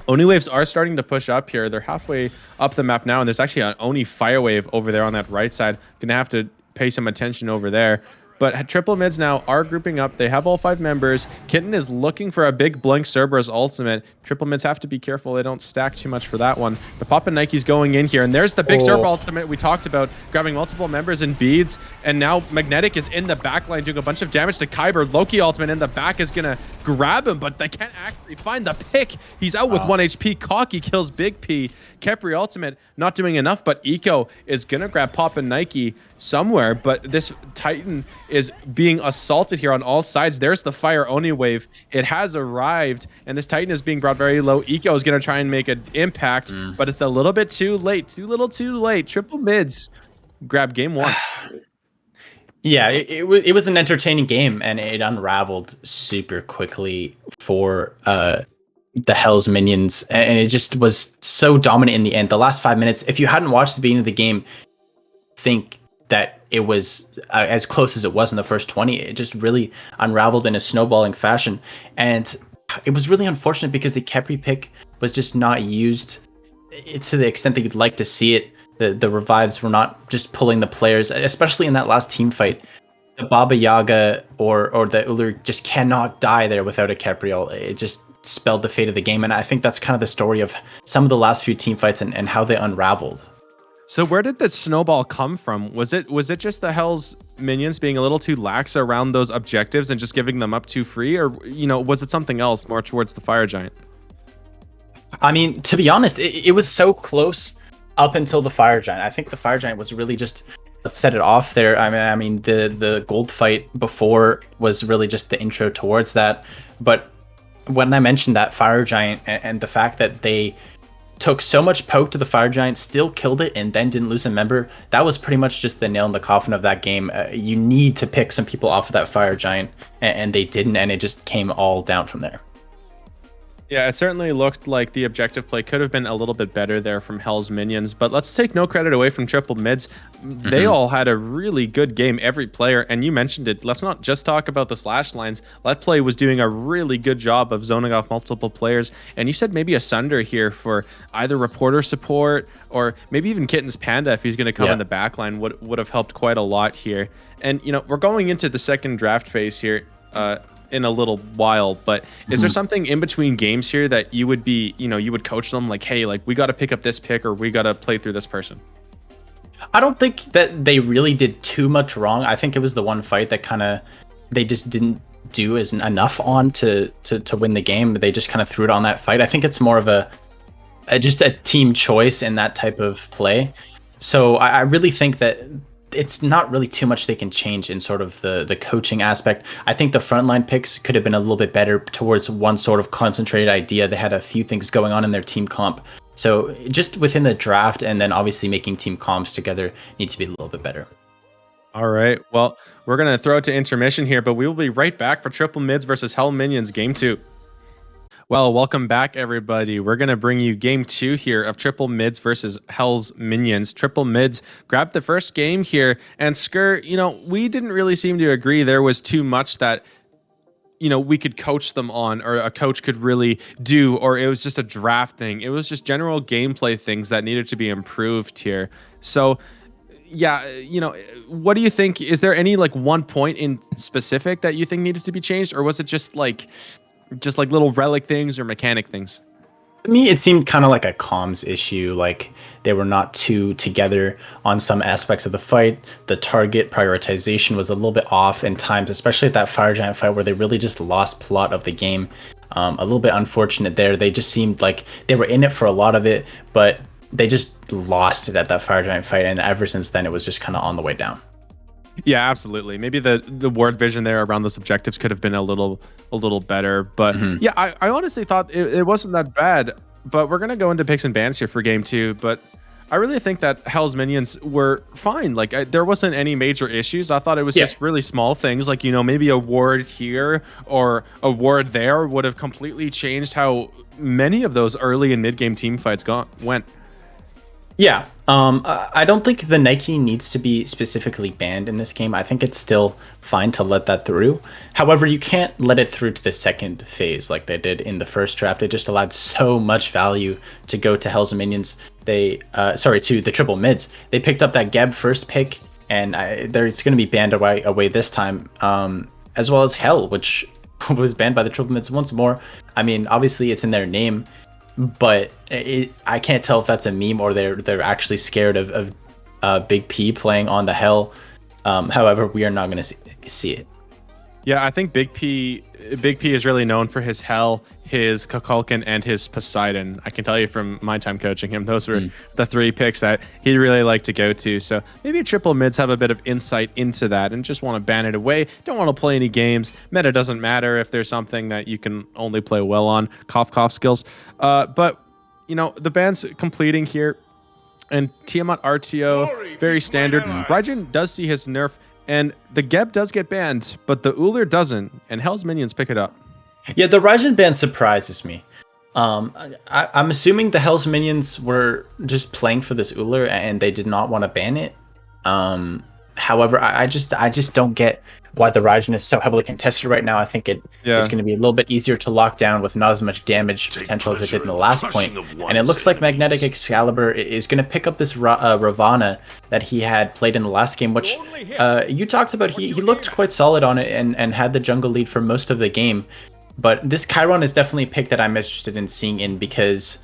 Oni waves are starting to push up here. They're halfway up the map now, and there's actually an Oni fire wave over there on that right side. Gonna have to pay some attention over there. But triple mids now are grouping up. They have all 5 members. Kitten is looking for a big Blink Cerberus ultimate. Triple mids have to be careful they don't stack too much for that one. The Pop and Nike's going in here, and there's the big Cerber ultimate we talked about, grabbing multiple members and beads. And now Magnetic is in the backline doing a bunch of damage to Kyber. Loki ultimate in the back is gonna grab him, but they can't actually find the pick. He's out with 1 HP. Cocky kills Big P. Kepri ultimate not doing enough, but Eco is gonna grab Pop and Nike somewhere, but this Titan is being assaulted here on all sides. There's the fire Oni wave. It has arrived, and this Titan is being brought very low. Eco is going to try and make an impact, but it's a little bit too late. Too late. Triple mids grab game 1. Yeah, it was an entertaining game, and it unraveled super quickly for the Hell's minions, and it just was so dominant in the end. The last 5 minutes, if you hadn't watched the beginning of the game, think that it was as close as it was in the first 20. It just really unraveled in a snowballing fashion, and it was really unfortunate because the Kepri pick was just not used to the extent that you'd like to see it. The revives were not just pulling the players, especially in that last team fight. The Baba Yaga or the Ullr just cannot die there without a Kepri ult. It just spelled the fate of the game, and I think that's kind of the story of some of the last few team fights and how they unraveled. So where did the snowball come from? Was it just the Hell's minions being a little too lax around those objectives and just giving them up too free, or was it something else more towards the Fire Giant? I mean, to be honest, it was so close up until the Fire Giant. I think the Fire Giant was really just set it off there. I mean the gold fight before was really just the intro towards that. But when I mentioned that Fire Giant and the fact that they took so much poke to the Fire Giant, still killed it, and then didn't lose a member, that was pretty much just the nail in the coffin of that game. You need to pick some people off of that Fire Giant, and they didn't, and it just came all down from there. Yeah, it certainly looked like the objective play could have been a little bit better there from Hell's minions, but let's take no credit away from triple mids. They all had a really good game, every player, and you mentioned it. Let's not just talk about the slash lines. Let Play was doing a really good job of zoning off multiple players, and you said maybe a Sunder here for either reporter support or maybe even Kitten's Panda if he's going to come in the backline would have helped quite a lot here. And, we're going into the second draft phase here. In a little while, but is there something in between games here that you would be, you would coach them like, hey, like we got to pick up this pick or we got to play through this person? I don't think that they really did too much wrong. I think it was the one fight that they just didn't do as enough on to win the game. They just kind of threw it on that fight. I think it's more of just a team choice in that type of play. So I really think that it's not really too much they can change in sort of the coaching aspect. I think the frontline picks could have been a little bit better towards one sort of concentrated idea. They had a few things going on in their team comp. So just within the draft and then obviously making team comps together needs to be a little bit better. All right. Well, we're going to throw it to intermission here, but we will be right back for Triple Mids versus Hell Minions Game 2. Well, welcome back, everybody. We're going to bring you game 2 here of Triple Mids versus Hell's Minions. Triple Mids grabbed the first game here, and Skur, we didn't really seem to agree there was too much that, we could coach them on, or a coach could really do, or it was just a draft thing. It was just general gameplay things that needed to be improved here. So, yeah, what do you think? Is there any one point in specific that you think needed to be changed, or was it just like little relic things or mechanic things? To me, it seemed kind of like a comms issue. Like they were not too together on some aspects of the fight. The target prioritization was a little bit off in times, especially at that Fire Giant fight where they really just lost plot of the game. A little bit unfortunate there. They just seemed like they were in it for a lot of it, but they just lost it at that Fire Giant fight. And ever since then, it was just kind of on the way down. Yeah, absolutely. Maybe the word vision there around those objectives could have been a little better. But yeah, I honestly thought it wasn't that bad. But we're going to go into picks and bans here for game 2. But I really think that Hell's Minions were fine. There wasn't any major issues. I thought it was just really small things. Maybe a ward here or a ward there would have completely changed how many of those early and mid-game team fights went. Yeah, I don't think the Nike needs to be specifically banned in this game. I think it's still fine to let that through. However, you can't let it through to the second phase like they did in the first draft. It just allowed so much value to go to Hell's Minions. To the triple mids. They picked up that Geb first pick, and it's going to be banned away this time, as well as Hell, which was banned by the triple mids once more. I mean, obviously it's in their name, but I can't tell if that's a meme or they're actually scared of Big P playing on the Hell. However, we are not going to see it. Yeah, I think Big P is really known for his Hell, his Kukulkan, and his Poseidon. I can tell you from my time coaching him, those were the 3 picks that he really liked to go to. So maybe triple mids have a bit of insight into that and just want to ban it away. Don't want to play any games. Meta doesn't matter if there's something that you can only play well on. Cough skills. But, you know, the ban's completing here. And Tiamat RTO, very standard. Raijin does see his nerf. And the Geb does get banned, but the Uller doesn't, and Hell's Minions pick it up. Yeah, the Raijin ban surprises me. I'm assuming the Hell's Minions were just playing for this Uller and they did not want to ban it. However, I just don't get why the Raijin is so heavily contested right now. I think it's going to be a little bit easier to lock down with not as much damage potential as it did in the last point. And it looks like Magnetic Excalibur is going to pick up this Ravana that he had played in the last game, which you talked about. He looked quite solid on it and had the jungle lead for most of the game. But this Chiron is definitely a pick that I'm interested in seeing in, because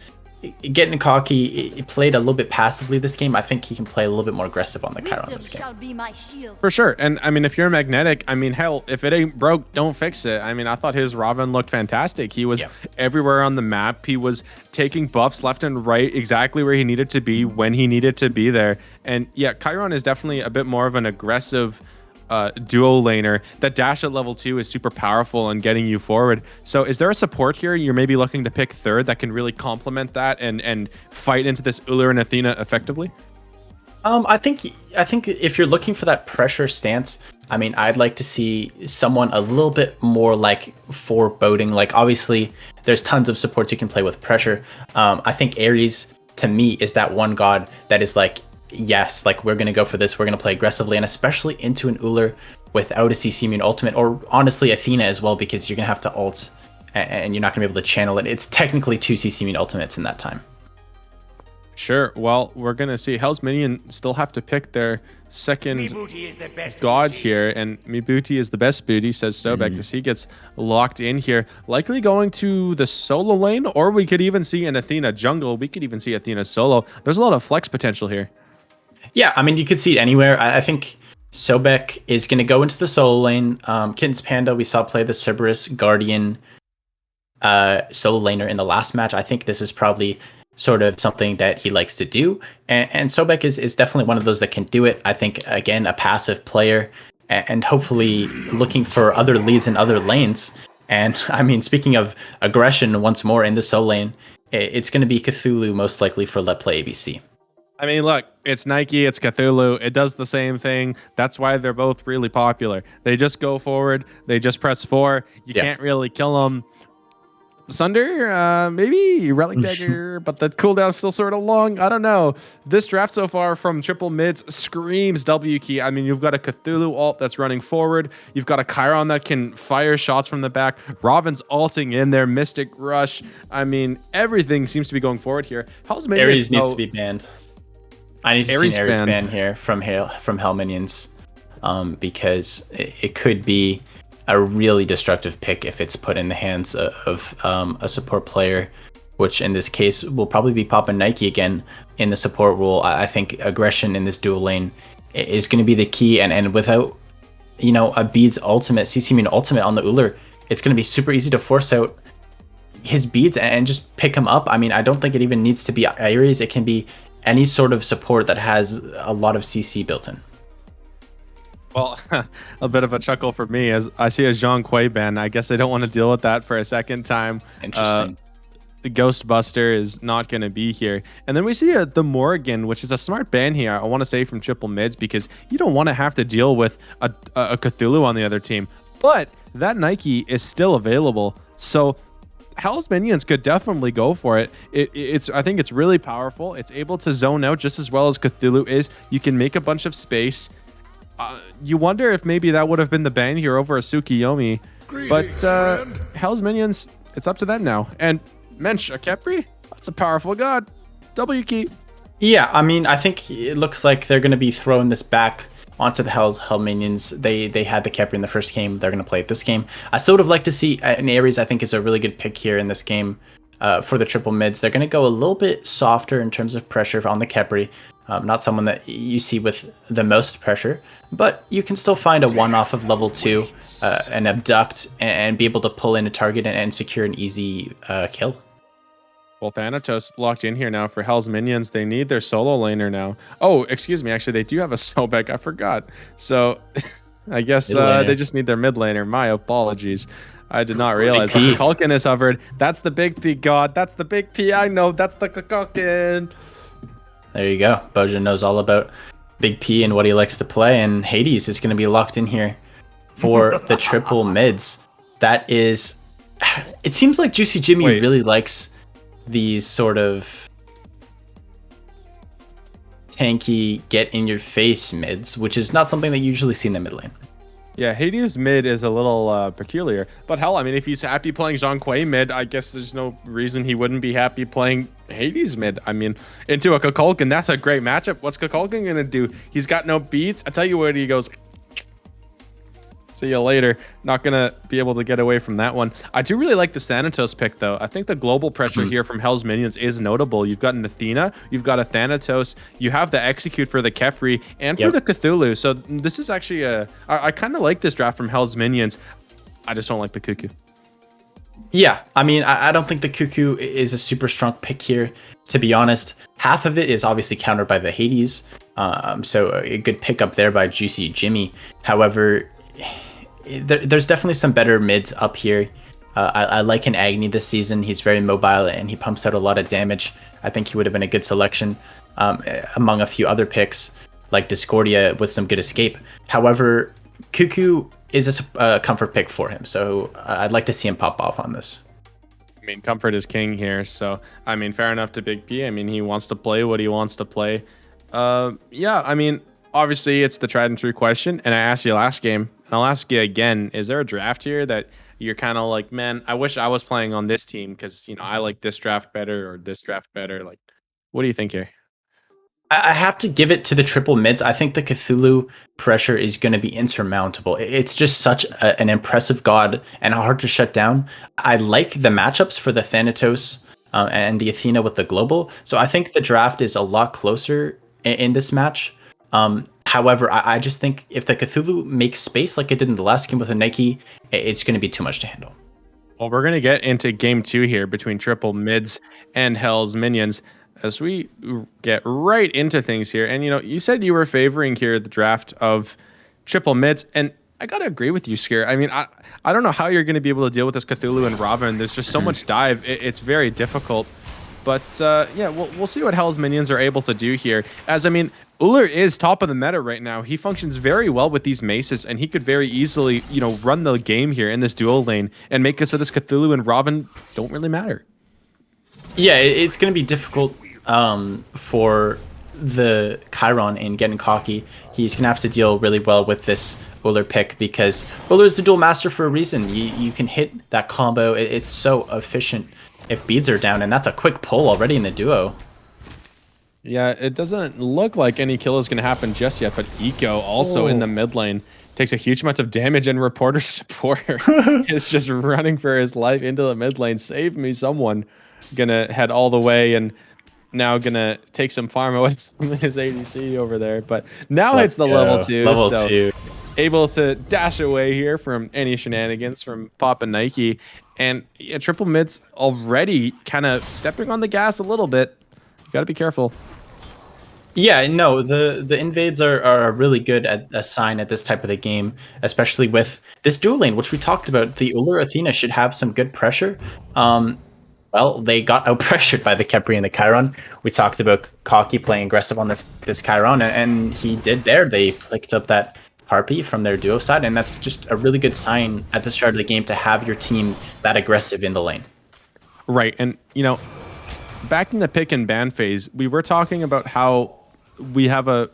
getting cocky, he played a little bit passively this game. I think he can play a little bit more aggressive on the Chiron this game. For sure. And I mean, if you're Magnetic, I mean, hell, if it ain't broke, don't fix it. I mean, I thought his Raven looked fantastic. He was everywhere on the map. He was taking buffs left and right, exactly where he needed to be when he needed to be there. And yeah, Chiron is definitely a bit more of an aggressive duo laner. That dash at level 2 is super powerful and getting you forward. So is there a support here you're maybe looking to pick third that can really complement that and fight into this Uller and Athena effectively? I think if you're looking for that pressure stance, I mean, I'd like to see someone a little bit more like foreboding. Like, obviously there's tons of supports you can play with pressure. I think Ares to me is that one god that is like, yes, like we're going to go for this. We're going to play aggressively, and especially into an Uller without a CC immune ultimate, or honestly Athena as well, because you're going to have to ult and you're not going to be able to channel it. It's technically 2 CC immune ultimates in that time. Sure. Well, we're going to see Hell's Minion still have to pick their second god here, and Mibuti is the best booty, says Sobek, because he gets locked in here. Likely going to the solo lane, or we could even see an Athena jungle. We could even see Athena solo. There's a lot of flex potential here. Yeah, I mean, you could see it anywhere. I think Sobek is going to go into the solo lane. Kitten's Panda, we saw play the Cerberus Guardian solo laner in the last match. I think this is probably sort of something that he likes to do. And Sobek is definitely one of those that can do it. I think, again, a passive player and hopefully looking for other leads in other lanes. And I mean, speaking of aggression once more in the solo lane, it's going to be Cthulhu most likely for Let Play ABC. I mean, look, it's Nike, it's Cthulhu. It does the same thing. That's why they're both really popular. They just go forward. They just press 4. You can't really kill them. Sunder, maybe Relic Dagger, but the cooldown's still sort of long. I don't know. This draft so far from triple mids screams W key. I mean, you've got a Cthulhu ult that's running forward. You've got a Chiron that can fire shots from the back. Robin's ulting in there. Mystic Rush. I mean, everything seems to be going forward here. Hell's Minions Ares needs to be banned. I need to see an Ares ban here from Hell Minions, because it could be a really destructive pick if it's put in the hands of a support player, which in this case will probably be Papa Nike again in the support role. I think aggression in this dual lane is going to be the key, and without, you know, a Beads ultimate, CC immune ultimate on the Uller, it's going to be super easy to force out his Beads and just pick him up. I mean, I don't think it even needs to be Ares. It can be any sort of support that has a lot of CC built in. Well, a bit of a chuckle for me as I see a Zhang Kuei ban. I guess they don't want to deal with that for a second time. Interesting. The Ghostbuster is not going to be here. And then we see the Morrigan, which is a smart ban here, I want to say, from triple mids, because you don't want to have to deal with a Cthulhu on the other team. But that Nike is still available. So Hell's minions could definitely go for it. I think it's really powerful. It's able to zone out just as well as Cthulhu is. You can make a bunch of space. You wonder if maybe that would have been the ban here over a Tsukiyomi. But Hell's minions, it's up to them now. And Mensch, a Khepri? That's a powerful god. W key. Yeah, I mean, I think it looks like they're going to be throwing this back onto the Hell minions. They had the Khepri in the first game. They're going to play it this game. I still would have liked to see an Ares. I think is a really good pick here in this game for the triple mids. They're going to go a little bit softer in terms of pressure on the Khepri. Not someone that you see with the most pressure, but you can still find a one-off of level 2 and abduct and be able to pull in a target and secure an easy kill. Well, Thanatos locked in here now for Hell's minions. They need their solo laner now. Oh, excuse me. Actually, they do have a Sobek. I forgot. So I guess they just need their mid laner. My apologies. I did not realize that the Kukulkan is hovered. That's the big P god. That's the big P. I know. That's the Kukulkan. There you go. Bojan knows all about Big P and what he likes to play, and Hades is going to be locked in here for the triple mids. That is... It seems like Juicy Jimmy really likes these sort of tanky, get-in-your-face mids, which is not something that you usually see in the mid lane. Yeah, Hades mid is a little peculiar. But hell, I mean, if he's happy playing Zhong Kui mid, I guess there's no reason he wouldn't be happy playing Hades mid. I mean, into a Kukulkan, that's a great matchup. What's Kukulkan going to do? He's got no beats. I tell you what, he goes... See you later. Not going to be able to get away from that one. I do really like the Thanatos pick, though. I think the global pressure here from Hell's minions is notable. You've got an Athena, you've got a Thanatos, you have the Execute for the Khepri, and for the Cthulhu. So this is actually I kind of like this draft from Hell's minions. I just don't like the Cuckoo. Yeah, I mean, I don't think the Cuckoo is a super strong pick here, to be honest. Half of it is obviously countered by the Hades, so a good pick up there by Juicy Jimmy. However... There's definitely some better mids up here. I like an Agni this season. He's very mobile and he pumps out a lot of damage. I think he would have been a good selection among a few other picks like Discordia with some good escape. However, Cuckoo is a comfort pick for him, so I'd like to see him pop off on this. I mean, comfort is king here, so I mean, fair enough to Big P. I mean, he wants to play what he wants to play. Yeah, I mean, obviously it's the tried and true question, and I asked you last game, and I'll ask you again. Is there a draft here that you're kind of like, man, I wish I was playing on this team because, you know, I like this draft better or this draft better? Like, what do you think here? I have to give it to the triple mids. I think the Cthulhu pressure is going to be insurmountable. It's just such an impressive god and hard to shut down. I like the matchups for the Thanatos and the Athena with the global. So I think the draft is a lot closer in this match. However, I just think if the Cthulhu makes space like it did in the last game with a Nike, it's going to be too much to handle. Well, we're going to get into game 2 here between triple mids and Hell's minions as we get right into things here. And, you know, you said you were favoring here the draft of triple mids, and I got to agree with you, Skier. I mean, I don't know how you're going to be able to deal with this Cthulhu and Robin. There's just so much dive. It's very difficult. But, yeah, we'll see what Hell's minions are able to do here. As, I mean, Ullr is top of the meta right now. He functions very well with these maces, and he could very easily, you know, run the game here in this dual lane and make it so this Cthulhu and Robin don't really matter. Yeah, it's going to be difficult for the Chiron in getting cocky. He's going to have to deal really well with this Ullr pick because Ullr is the dual master for a reason. You can hit that combo. It's so efficient if beads are down, and that's a quick pull already in the duo. Yeah, it doesn't look like any kill is going to happen just yet, but Eco also in the mid lane takes a huge amount of damage, and Reporter Supporter is just running for his life into the mid lane. Save me, someone. Gonna head all the way and now gonna take some farm away from his ADC over there. But now it's the level 2. Level 2. Able to dash away here from any shenanigans from Pop and Nike. And yeah, triple mids already kind of stepping on the gas a little bit. You gotta be careful. Yeah, no, the invades are really good at a sign at this type of the game, especially with this dual lane, which we talked about. The Ullr Athena should have some good pressure. Well, they got out-pressured by the Khepri and the Chiron. We talked about Cocky playing aggressive on this Chiron, and he did there. They picked up that Harpy from their duo side, and that's just a really good sign at the start of the game to have your team that aggressive in the lane. Right. And, back in the pick and ban phase, we were talking about how we have a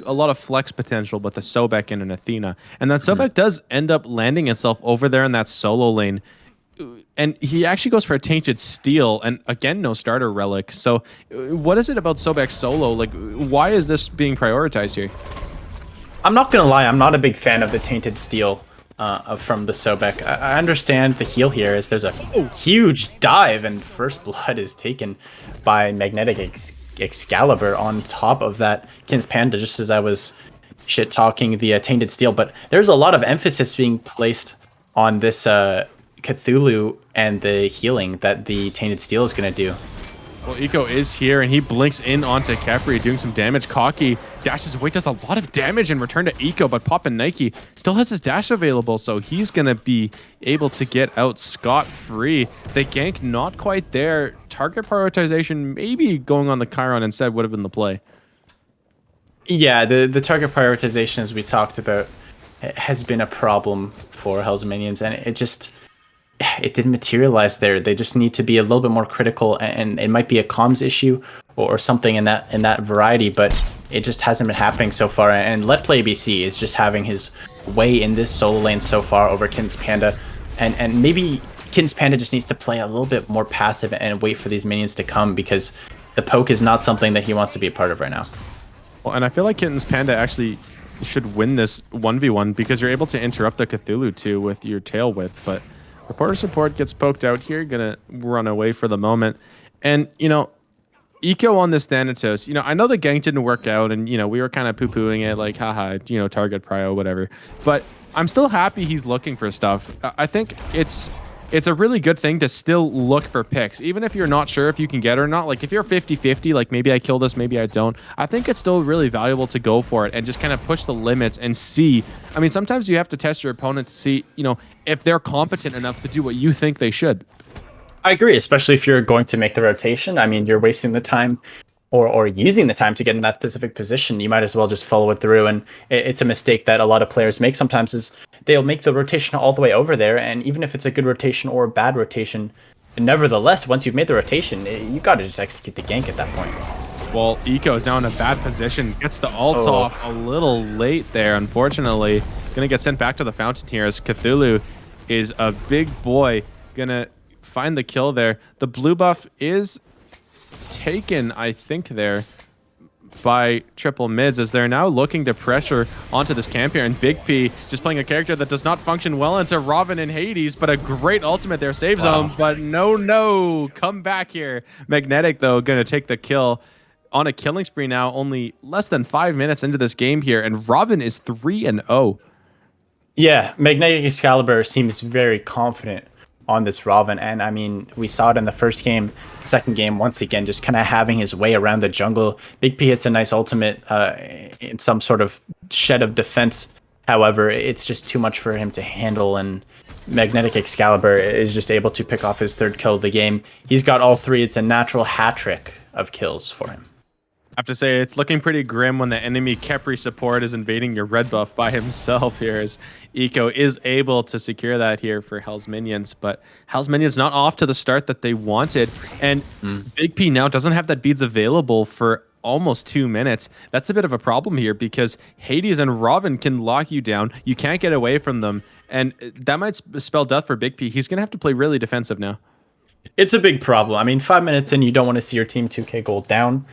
lot of flex potential with the Sobek and an Athena. And that Sobek does end up landing itself over there in that solo lane. And he actually goes for a Tainted Steel, and again, no starter relic. So what is it about Sobek solo? Like, why is this being prioritized here? I'm not gonna lie, I'm not a big fan of the Tainted Steel from the Sobek. I understand the heal here is there's a huge dive, and first blood is taken by Magnetic Excalibur on top of that Kin's Panda, just as I was shit talking the Tainted Steel. But there's a lot of emphasis being placed on this Cthulhu and the healing that the Tainted Steel is going to do. Well, Eco is here, and he blinks in onto Khepri, doing some damage. Cocky dashes away, does a lot of damage in return to Eco, but Papa Nike still has his dash available, so he's going to be able to get out scot-free. The gank not quite there. Target prioritization maybe going on the Chiron instead would have been the play. Yeah, the target prioritization, as we talked about, has been a problem for Hell's Minions, and it didn't materialize there. They just need to be a little bit more critical, and it might be a comms issue or something in that variety, but it just hasn't been happening so far. And Let Play BC is just having his way in this solo lane so far over Kin's Panda, and maybe Kin's Panda just needs to play a little bit more passive and wait for these minions to come, because the poke is not something that he wants to be a part of right now. Well, and I feel like Kitten's Panda actually should win this 1v1 because you're able to interrupt the Cthulhu too with your tail whip, but Reporter support gets poked out here, gonna run away for the moment. And, Eco on this Thanatos, I know the gank didn't work out, and, we were kind of poo-pooing it, like, haha, target prio, whatever. But I'm still happy he's looking for stuff. I think it's a really good thing to still look for picks, even if you're not sure if you can get it or not. Like, if you're 50-50, like, maybe I kill this, maybe I don't. I think it's still really valuable to go for it and just kind of push the limits and see. I mean, sometimes you have to test your opponent to see, if they're competent enough to do what you think they should. I agree, especially if you're going to make the rotation. I mean, you're wasting the time or using the time to get in that specific position. You might as well just follow it through. And it's a mistake that a lot of players make sometimes, is they'll make the rotation all the way over there. And even if it's a good rotation or a bad rotation, nevertheless, once you've made the rotation, you got to just execute the gank at that point. Well, Eco is now in a bad position. Gets the ult off a little late there, unfortunately. Gonna get sent back to the fountain here as Cthulhu is a big boy. Gonna find the kill there. The blue buff is taken, I think, there by triple mids, as they're now looking to pressure onto this camp here. And Big P just playing a character that does not function well into Robin and Hades, but a great ultimate there saves him. But no, come back here. Magnetic, though, gonna take the kill on a killing spree now, only less than 5 minutes into this game here, and Robin is 3-0. Yeah, Magnetic Excalibur seems very confident on this Robin, and I mean, we saw it in the first game. The second game, once again, just kind of having his way around the jungle. Big P hits a nice ultimate in some sort of shed of defense. However, it's just too much for him to handle, and Magnetic Excalibur is just able to pick off his third kill of the game. He's got all three. It's a natural hat trick of kills for him. I have to say, it's looking pretty grim when the enemy Khepri support is invading your red buff by himself here, as Eco is able to secure that here for Hell's Minions. But Hell's Minions not off to the start that they wanted. And Big P now doesn't have that beads available for almost 2 minutes. That's a bit of a problem here, because Hades and Robin can lock you down. You can't get away from them. And that might spell death for Big P. He's going to have to play really defensive now. It's a big problem. I mean, 5 minutes in, you don't want to see your team 2k gold down.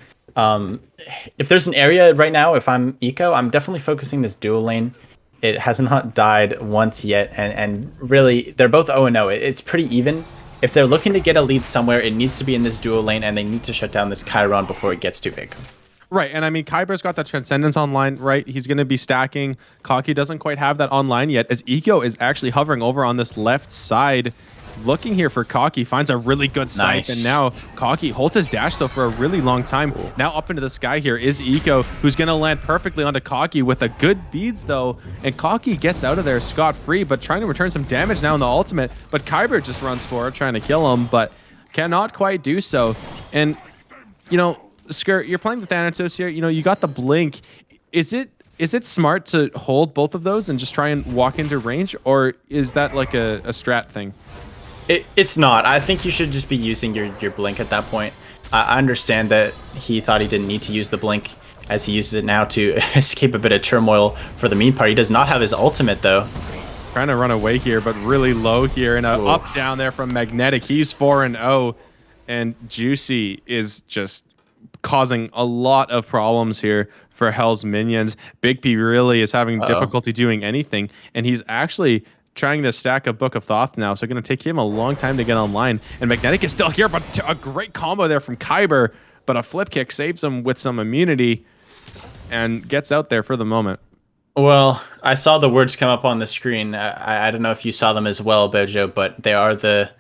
If there's an area right now, if I'm Eco, I'm definitely focusing this duo lane. It has not died once yet, and really, they're both 0-0. It's pretty even. If they're looking to get a lead somewhere, it needs to be in this duo lane, and they need to shut down this Chiron before it gets too big. Right, and I mean, Kyber's got that Transcendence online, right? He's going to be stacking. Cocky doesn't quite have that online yet, as Eco is actually hovering over on this left side. Looking here for Cocky, finds a really good sight, and now Cocky holds his dash, though, for a really long time. Now up into the sky here is Eco, who's going to land perfectly onto Cocky with a good beads, though, and Cocky gets out of there scot-free, but trying to return some damage now in the ultimate, but Kyber just runs for it, trying to kill him, but cannot quite do so. And, Skirt, you're playing the Thanatos here, you got the blink. Is it smart to hold both of those and just try and walk into range, or is that like a strat thing? It's not. I think you should just be using your blink at that point. I understand that he thought he didn't need to use the blink as he uses it now to escape a bit of turmoil for the mean part. He does not have his ultimate though. Trying to run away here, but really low here. And a up down there from Magnetic. He's 4-0. And Juicy is just causing a lot of problems here for Hell's minions. Big P really is having difficulty doing anything. And he's actually trying to stack a Book of Thoth now, so it's going to take him a long time to get online. And Magnetic is still here, but a great combo there from Kyber, but a flip kick saves him with some immunity and gets out there for the moment. Well, I saw the words come up on the screen. I don't know if you saw them as well, Bojo, but they are the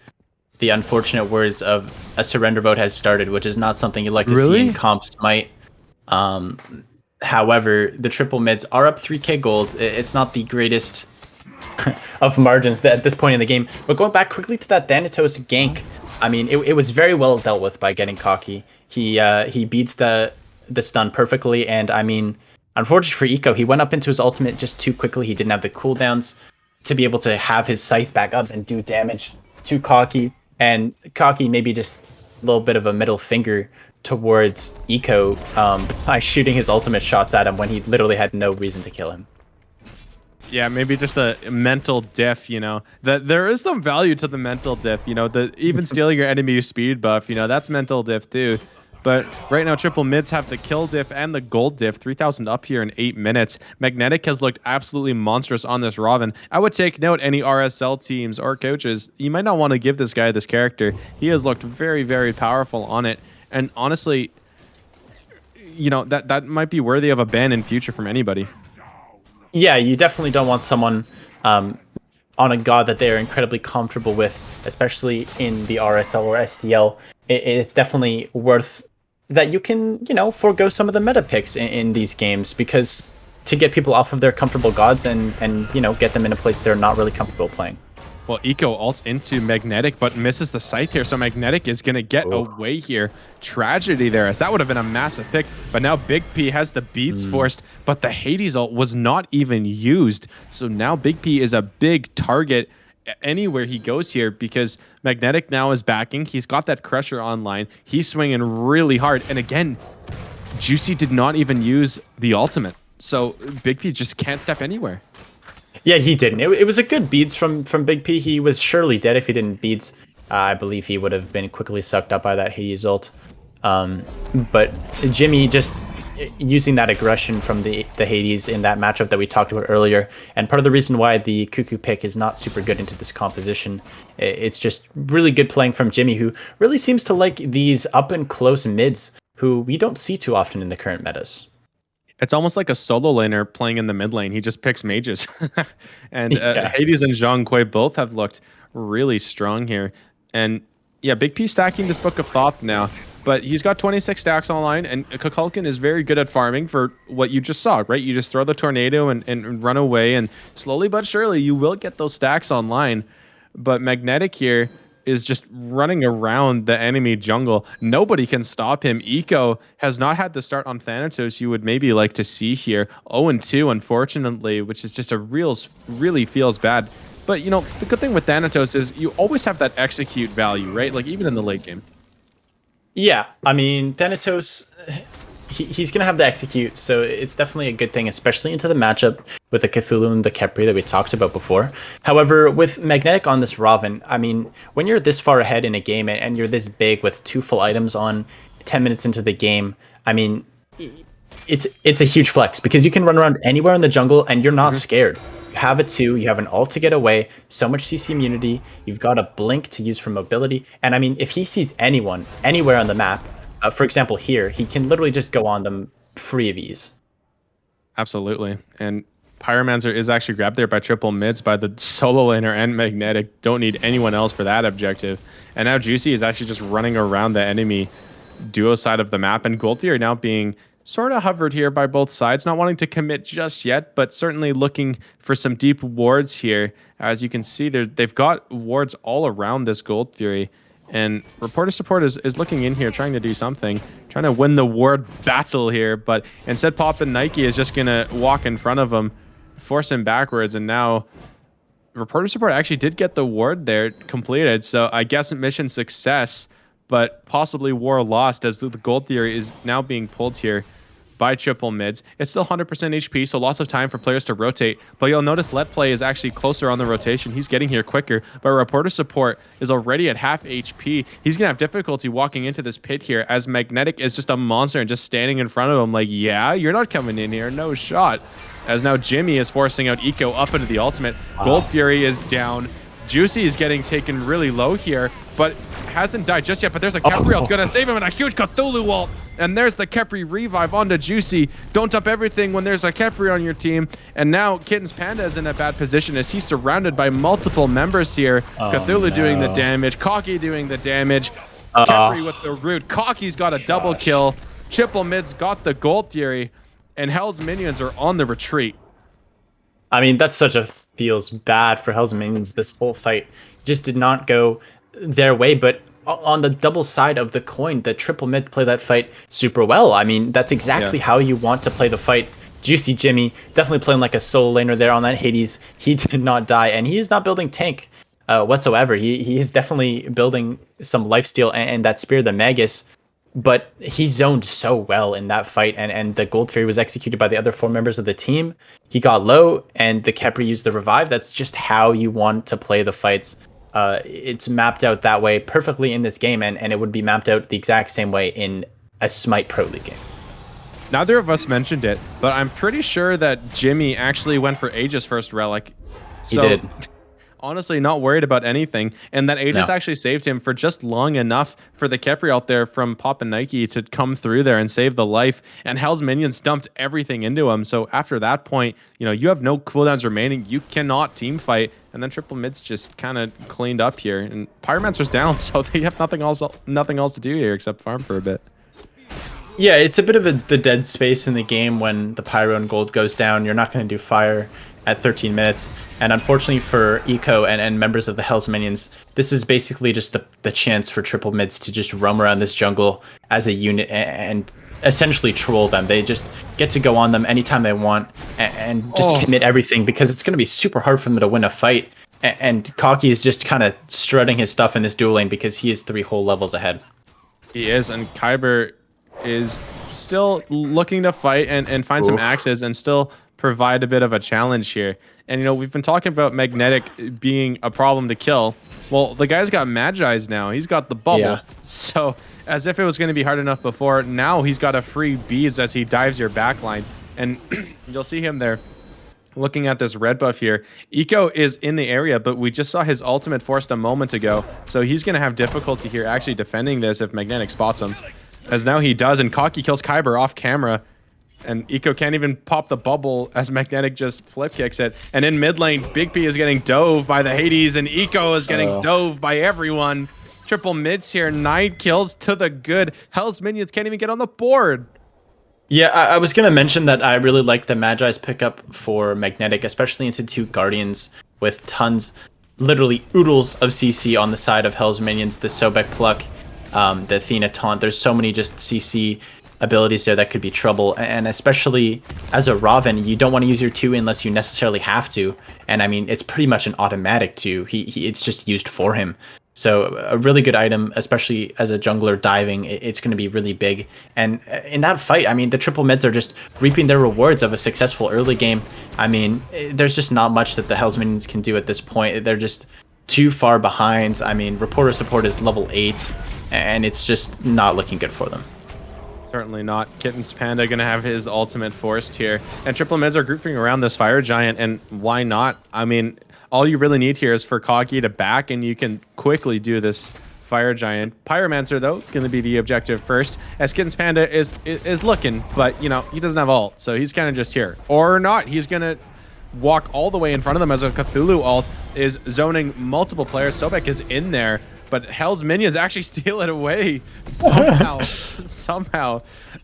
unfortunate words of a surrender vote has started, which is not something you like to see in comp Smite. However, the triple mids are up 3k gold. It's not the greatest of margins at this point in the game. But going back quickly to that Thanatos gank, I mean, it was very well dealt with by getting cocky. He beats the stun perfectly, and I mean, unfortunately for Eco, he went up into his ultimate just too quickly. He didn't have the cooldowns to be able to have his scythe back up and do damage to Cocky. And Cocky maybe just a little bit of a middle finger towards Eco by shooting his ultimate shots at him when he literally had no reason to kill him. Yeah, maybe just a mental diff, you know. That there is some value to the mental diff, you know, the even stealing your enemy speed buff, you know, that's mental diff too. But right now, triple mids have the kill diff and the gold diff, 3,000 up here in 8 minutes. Magnetic has looked absolutely monstrous on this Raven. I would take note, any RSL teams or coaches, you might not want to give this guy this character. He has looked very, very powerful on it. And honestly, you know, that might be worthy of a ban in future from anybody. Yeah, you definitely don't want someone on a god that they're incredibly comfortable with, especially in the RSL or STL. It's definitely worth that you can, you know, forego some of the meta picks in these games, because to get people off of their comfortable gods and you know, get them in a place they're not really comfortable playing. Well, Eco ults into Magnetic, but misses the scythe here, so Magnetic is going to get away here. Tragedy there, as that would have been a massive pick, but now Big P has the beats forced, but the Hades ult was not even used. So now Big P is a big target anywhere he goes here, because Magnetic now is backing. He's got that Crusher online. He's swinging really hard. And again, Juicy did not even use the ultimate. So Big P just can't step anywhere. Yeah, he didn't. It was a good beads from Big P. He was surely dead if he didn't beads. I believe he would have been quickly sucked up by that Hades ult. But Jimmy just using that aggression from the Hades in that matchup that we talked about earlier, and part of the reason why the Cuckoo pick is not super good into this composition, it's just really good playing from Jimmy, who really seems to like these up and close mids who we don't see too often in the current metas. It's almost like a solo laner playing in the mid lane. He just picks mages. And Hades and Zhang Kui both have looked really strong here. And yeah, Big P stacking this Book of Thoth now, but he's got 26 stacks online, and Kukulkan is very good at farming for what you just saw, right? You just throw the tornado and run away, and slowly but surely you will get those stacks online. But Magnetic here is just running around the enemy jungle. Nobody can stop him. Eco has not had the start on Thanatos you would maybe like to see here. 0-2, unfortunately, which is just really feels bad. But, you know, the good thing with Thanatos is you always have that execute value, right? Like, even in the late game. Yeah, I mean, Thanatos, he's going to have the execute, so it's definitely a good thing, especially into the matchup with the Cthulhu and the Khepri that we talked about before. However, with Magnetic on this Raven, I mean, when you're this far ahead in a game and you're this big with 2 full items on 10 minutes into the game, I mean, it's a huge flex, because you can run around anywhere in the jungle and you're not scared. You have a 2, you have an ult to get away, so much CC immunity, you've got a blink to use for mobility, and I mean, if he sees anyone, anywhere on the map, for example here, he can literally just go on them free of ease. Absolutely. And Pyromancer is actually grabbed there by triple mids by the solo laner and Magnetic. Don't need anyone else for that objective. And now Juicy is actually just running around the enemy duo side of the map, and Golthier now being sort of hovered here by both sides, not wanting to commit just yet, but certainly looking for some deep wards here. As you can see, they've got wards all around this Gold Fury, and Reporter Support is looking in here, trying to do something, trying to win the ward battle here, but instead Pop and Nike is just going to walk in front of him, force him backwards, and now Reporter Support actually did get the ward there completed, so I guess mission success, but possibly war lost as the gold theory is now being pulled here by triple mids. It's still 100% HP, so lots of time for players to rotate, but you'll notice Let Play is actually closer on the rotation. He's getting here quicker, but Reporter Support is already at half HP. He's gonna have difficulty walking into this pit here as Magnetic is just a monster and just standing in front of him like, yeah, you're not coming in here, no shot. As now Jimmy is forcing out Eco up into the ultimate. Wow. Gold Fury is down. Juicy is getting taken really low here, but hasn't died just yet, but there's a Capriel gonna save him and a huge Cthulhu ult. And there's the Kepri revive onto Juicy. Don't dump everything when there's a Kepri on your team. And now Kitten's Panda is in a bad position as he's surrounded by multiple members here. Cthulhu doing the damage, Cocky doing the damage, Kepri with the root. Cocky's got a double kill. Triple Mid's got the Gold Theory, and Hell's minions are on the retreat. I mean, that's such a feels bad for Hell's minions. This whole fight just did not go their way, but on the double side of the coin, the triple mids play that fight super well. I mean, that's exactly how you want to play the fight. Juicy Jimmy definitely playing like a solo laner there on that Hades. He did not die, and he is not building tank whatsoever. He is definitely building some lifesteal and that Spear the Magus, but he zoned so well in that fight, and the Gold Fury was executed by the other 4 members of the team. He got low, and the Kepri used the revive. That's just how you want to play the fights. It's mapped out that way perfectly in this game, and it would be mapped out the exact same way in a Smite Pro League game. Neither of us mentioned it, but I'm pretty sure that Jimmy actually went for Aegis first relic. So, he did. Honestly, not worried about anything, and that Aegis actually saved him for just long enough for the Kepri out there from Pop and Nike to come through there and save the life, and Hell's minions dumped everything into him. So after that point, you have no cooldowns remaining. You cannot team fight, and then triple mids just kind of cleaned up here, and Pyromancer's down, so they have nothing else to do here except farm for a bit. Yeah, it's a bit of the dead space in the game when the Pyro and Gold goes down. You're not going to do fire at 13 minutes. And unfortunately for Eco and members of the Hell's Minions, this is basically just the chance for triple mids to just roam around this jungle as a unit and essentially troll them. They just get to go on them anytime they want and just commit everything, because it's going to be super hard for them to win a fight. And Cocky is just kind of strutting his stuff in this duel lane because he is 3 whole levels ahead. He is, and Kyber is still looking to fight and find some axes and still provide a bit of a challenge here. And we've been talking about Magnetic being a problem to kill. Well, the guy's got Magi's now. He's got the bubble. Yeah. So as if it was going to be hard enough before, now he's got a free beads as he dives your backline. And you'll see him there looking at this red buff here. Eco is in the area, but we just saw his ultimate forced a moment ago. So he's going to have difficulty here actually defending this if Magnetic spots him. As now he does, and Cocky kills Kyber off camera. And Eco can't even pop the bubble as Magnetic just flip kicks it. And in mid lane, Big P is getting dove by the Hades, and Eco is getting dove by everyone. Triple mids here, 9 kills to the good. Hell's minions can't even get on the board. Yeah, I was going to mention that I really like the Magi's pickup for Magnetic, especially into 2 Guardians with tons, literally oodles of CC on the side of Hell's minions. The Sobek pluck, the Athena taunt. There's so many just CC abilities there that could be trouble, and especially as a Raven, you don't want to use your 2 unless you necessarily have to. And I mean, it's pretty much an automatic 2. It's just used for him. So a really good item, especially as a jungler diving. It's going to be really big. And in that fight, I mean, the triple mids are just reaping their rewards of a successful early game. I mean, there's just not much that the Hell's Minions can do at this point. They're just too far behind. I mean, Reporter Support is level 8, and it's just not looking good for them. Certainly not. Kitten's Panda going to have his ultimate forced here. And triple mids are grouping around this Fire Giant, and why not? I mean, all you really need here is for Cocky to back, and you can quickly do this Fire Giant. Pyromancer, though, going to be the objective first, as Kitten's Panda is looking, but, he doesn't have ult, so he's kind of just here. Or not. He's going to walk all the way in front of them as a Cthulhu ult is zoning multiple players. Sobek is in there, but Hell's minions actually steal it away somehow.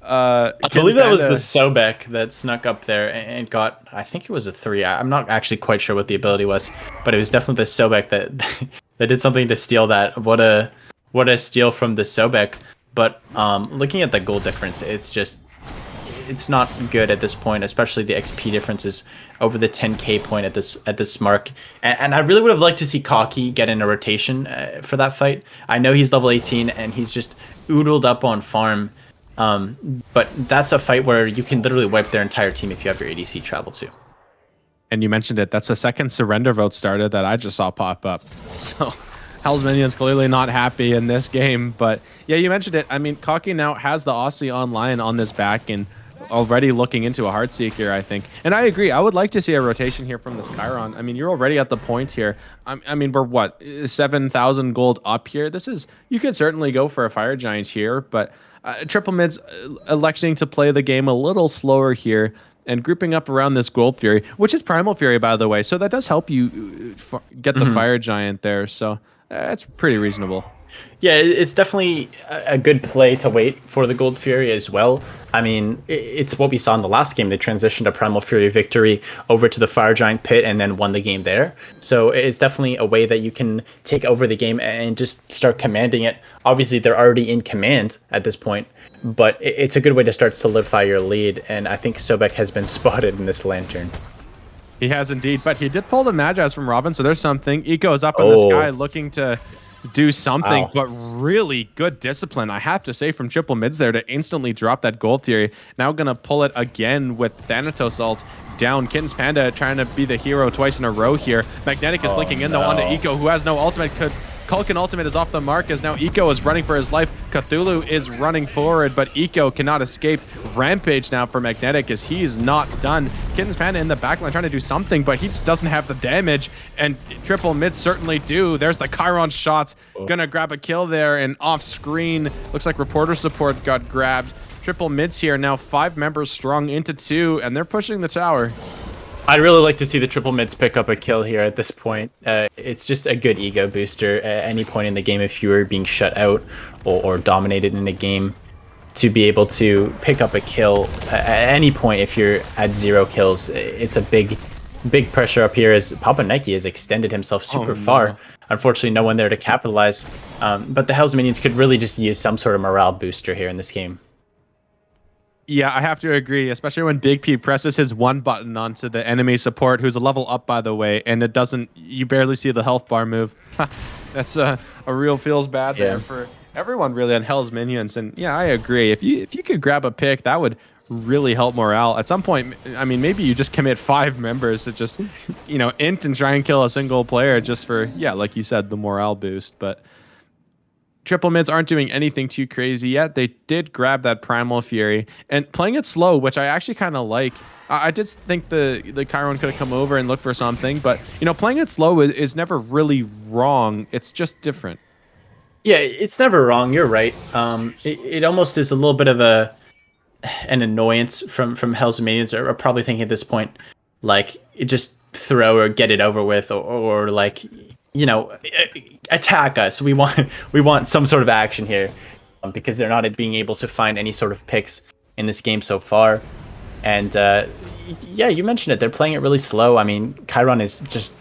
I believe that was the Sobek that snuck up there and got, I think it was a 3. I'm not actually quite sure what the ability was, but it was definitely the Sobek that that did something to steal that. What a steal from the Sobek. But looking at the goal difference, it's it's not good at this point, especially the XP difference is over the 10k point at this mark. And I really would have liked to see Cocky get in a rotation for that fight. I know he's level 18 and he's just oodled up on farm, but that's a fight where you can literally wipe their entire team if you have your ADC travel to. And you mentioned it. That's the second surrender vote started that I just saw pop up. So Hell's Minions clearly not happy in this game. But yeah, you mentioned it. I mean, Cocky now has the Aussie online on this back and already looking into a Heartseeker, I think. And I agree. I would like to see a rotation here from this Chiron. I mean, you're already at the point here. I mean, we're what, 7,000 gold up here? This is, you could certainly go for a Fire Giant here, but Triple Mid's electing to play the game a little slower here and grouping up around this Gold Fury, which is Primal Fury, by the way. So that does help you get the Fire Giant there. So that's pretty reasonable. Yeah, it's definitely a good play to wait for the Gold Fury as well. I mean, it's what we saw in the last game. They transitioned a Primal Fury victory over to the Fire Giant pit and then won the game there. So it's definitely a way that you can take over the game and just start commanding it. Obviously, they're already in command at this point, but it's a good way to start solidify your lead. And I think Sobek has been spotted in this Lantern. He has indeed, but he did pull the Magi's from Robin, so there's something. Eco is up in the sky looking to do something, but really good discipline, I have to say, from Triple Mids there to instantly drop that Gold Theory. Now gonna pull it again with Thanatos ult down. Kitten's Panda trying to be the hero twice in a row here. Magnetic is blinking in though onto Eco, who has no ultimate. Kulkin ultimate is off the mark as now Eco is running for his life. Cthulhu is running forward, but Eco cannot escape. Rampage now for Magnetic as he's not done. Kitten's Panda in the backline trying to do something, but he just doesn't have the damage, and Triple Mid certainly do. There's the Chiron shots. Gonna grab a kill there, and off screen, looks like Reporter support got grabbed. Triple Mids here, now 5 members strong into 2, and they're pushing the tower. I'd really like to see the Triple Mids pick up a kill here at this point. It's just a good ego booster at any point in the game if you are being shut out or dominated in a game, to be able to pick up a kill at any point if you're at 0 kills. It's a big pressure up here as Papa Nike has extended himself super far. Unfortunately, no one there to capitalize. But the Hell's Minions could really just use some sort of morale booster here in this game. Yeah, I have to agree, especially when Big P presses his 1 button onto the enemy support, who's a level up, by the way, and it doesn't, you barely see the health bar move. That's a real feels bad there for everyone really on Hell's Minions. And yeah, I agree. If you could grab a pick, that would really help morale. At some point, I mean, maybe you just commit 5 members to just, you know, int and try and kill a single player just for, yeah, like you said, the morale boost. But Triple Mids aren't doing anything too crazy yet. They did grab that Primal Fury and playing it slow, which I actually kind of like. I did think the Chiron could have come over and looked for something, but you know, playing it slow is never really wrong. It's just different. Yeah, it's never wrong. You're right. It almost is a little bit of an annoyance from Hell's Minions, are probably thinking at this point, like, just throw or get it over with, or like, you know, attack us. We want some sort of action here, because they're not being able to find any sort of picks in this game so far. And yeah, you mentioned it. They're playing it really slow. I mean, Chiron is just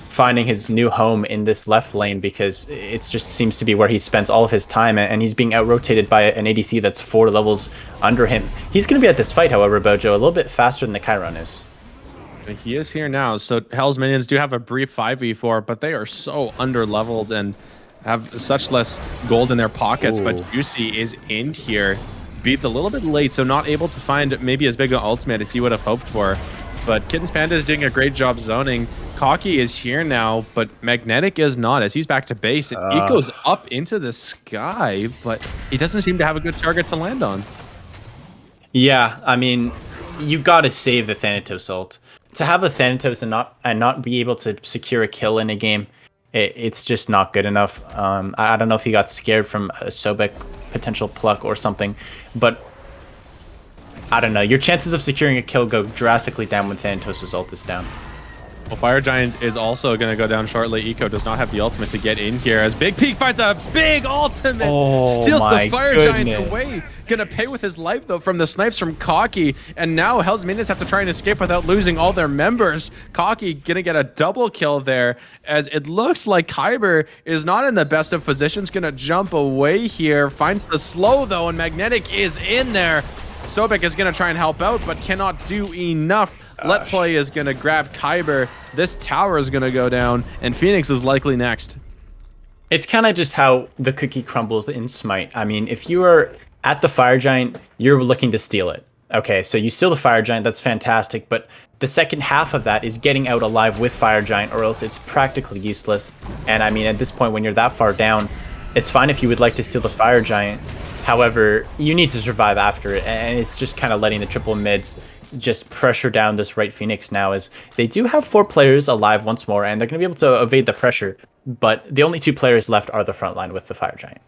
finding his new home in this left lane because it just seems to be where he spends all of his time, and he's being out-rotated by an ADC that's 4 levels under him. He's going to be at this fight, however, Bojo, a little bit faster than the Chiron is. He is here now, so Hell's Minions do have a brief 5v4, but they are so under-leveled and have such less gold in their pockets. Ooh. But Juicy is in here. Beats a little bit late, so not able to find maybe as big an ultimate as he would have hoped for. But Kitten's Panda is doing a great job zoning. Cocky is here now, but Magnetic is not, as he's back to base. And Eco's up into the sky, but he doesn't seem to have a good target to land on. Yeah, I mean, you've got to save the Thanatos ult. To have a Thanatos and not be able to secure a kill in a game, it's just not good enough. I don't know if he got scared from a Sobek potential pluck or something, but I don't know. Your chances of securing a kill go drastically down when Thanatos' ult is down. Well, Fire Giant is also going to go down shortly. Eco does not have the ultimate to get in here as Big Peak finds a big ultimate. Steals the Fire Giant away. Gonna pay with his life though from the snipes from Cocky, and now Hell's Minions have to try and escape without losing all their members. Cocky gonna get a double kill there, as it looks like Kyber is not in the best of positions. Gonna jump away here, finds the slow though, and Magnetic is in there. Sobek is going to try and help out, but cannot do enough. Let Play is going to grab Kyber. This tower is going to go down, and Phoenix is likely next. It's kind of just how the cookie crumbles in Smite. I mean, if you are at the Fire Giant, you're looking to steal it. Okay, so you steal the Fire Giant, that's fantastic, but the second half of that is getting out alive with Fire Giant, or else it's practically useless. And I mean, at this point, when you're that far down, it's fine if you would like to steal the Fire Giant. However, you need to survive after it, and it's just kind of letting the triple mids just pressure down this right Phoenix now, as they do have 4 players alive once more, and they're going to be able to evade the pressure, but the only 2 players left are the front line with the Fire Giant.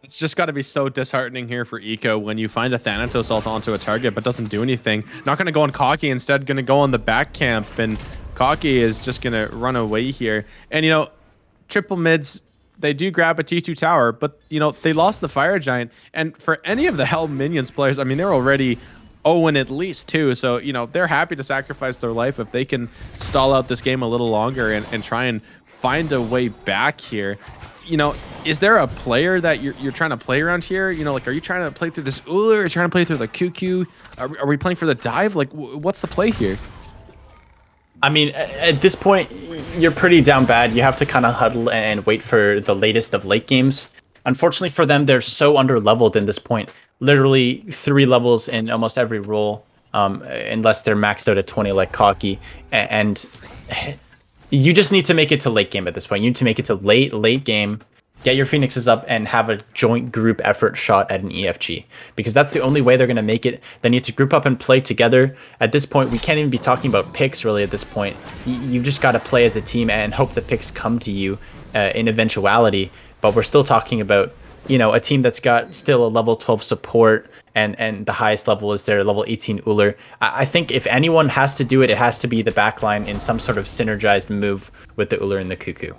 It's just got to be so disheartening here for Eco when you find a Thanatos ult onto a target but doesn't do anything. Not going to go on Cocky, instead going to go on the back camp, and Cocky is just going to run away here. And, you know, triple mids, they do grab a T2 tower, but, you know, they lost the Fire Giant. And for any of the Hell Minions players, I mean, they're already 0 at least too. So, you know, they're happy to sacrifice their life if they can stall out this game a little longer and try and find a way back here. You know, is there a player that you're trying to play around here? You know, like, are you trying to play through this Uller? Are you trying to play through the QQ? Are we playing for the dive? Like, what's the play here? I mean, at this point, you're pretty down bad. You have to kind of huddle and wait for the latest of late games. Unfortunately for them, they're so under-leveled in this point. Literally 3 levels in almost every role, unless they're maxed out at 20 like Cocky. And you just need to make it to late game at this point. You need to make it to late game, get your Phoenixes up, and have a joint group effort shot at an EFG. Because that's the only way they're going to make it. They need to group up and play together. At this point, we can't even be talking about picks, really, at this point. You just got to play as a team and hope the picks come to you in eventuality. But we're still talking about, you know, a team that's got still a level 12 support, and the highest level is their level 18 Uller. I think if anyone has to do it, it has to be the backline in some sort of synergized move with the Uller and the Cuckoo.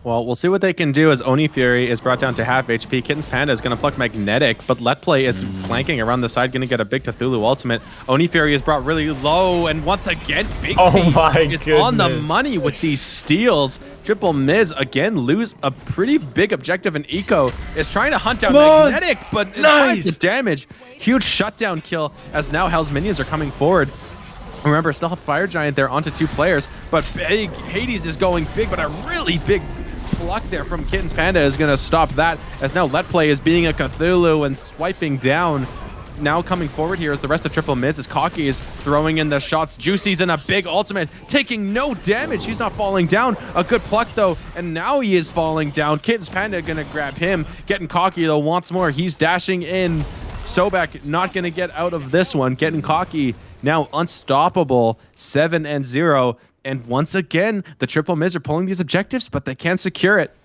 Well, we'll see what they can do as Oni Fury is brought down to half HP. Kitten's Panda is going to pluck Magnetic, but Let Play is flanking around the side, going to get a big Cthulhu ultimate. Oni Fury is brought really low, and once again, Big P is on the money with these steals. Triple mids, again, lose a pretty big objective, and Eco is trying to hunt down Magnetic, but nice the damage. Huge shutdown kill, as now Hell's minions are coming forward. Remember, still have Fire Giant there onto 2 players, but big Hades is going big, but a really big pluck there from Kitten's Panda is going to stop that, as now Let Play is being a Cthulhu and swiping down. Now coming forward here is the rest of triple mids, as Cocky is throwing in the shots. Juicy's in a big ultimate, taking no damage. He's not falling down. A good pluck though, and now he is falling down. Kitten's Panda going to grab him. Getting Cocky though once more. He's dashing in. Sobek not going to get out of this one. Getting Cocky now unstoppable, 7-0. And once again, the triple mids are pulling these objectives, but they can't secure it.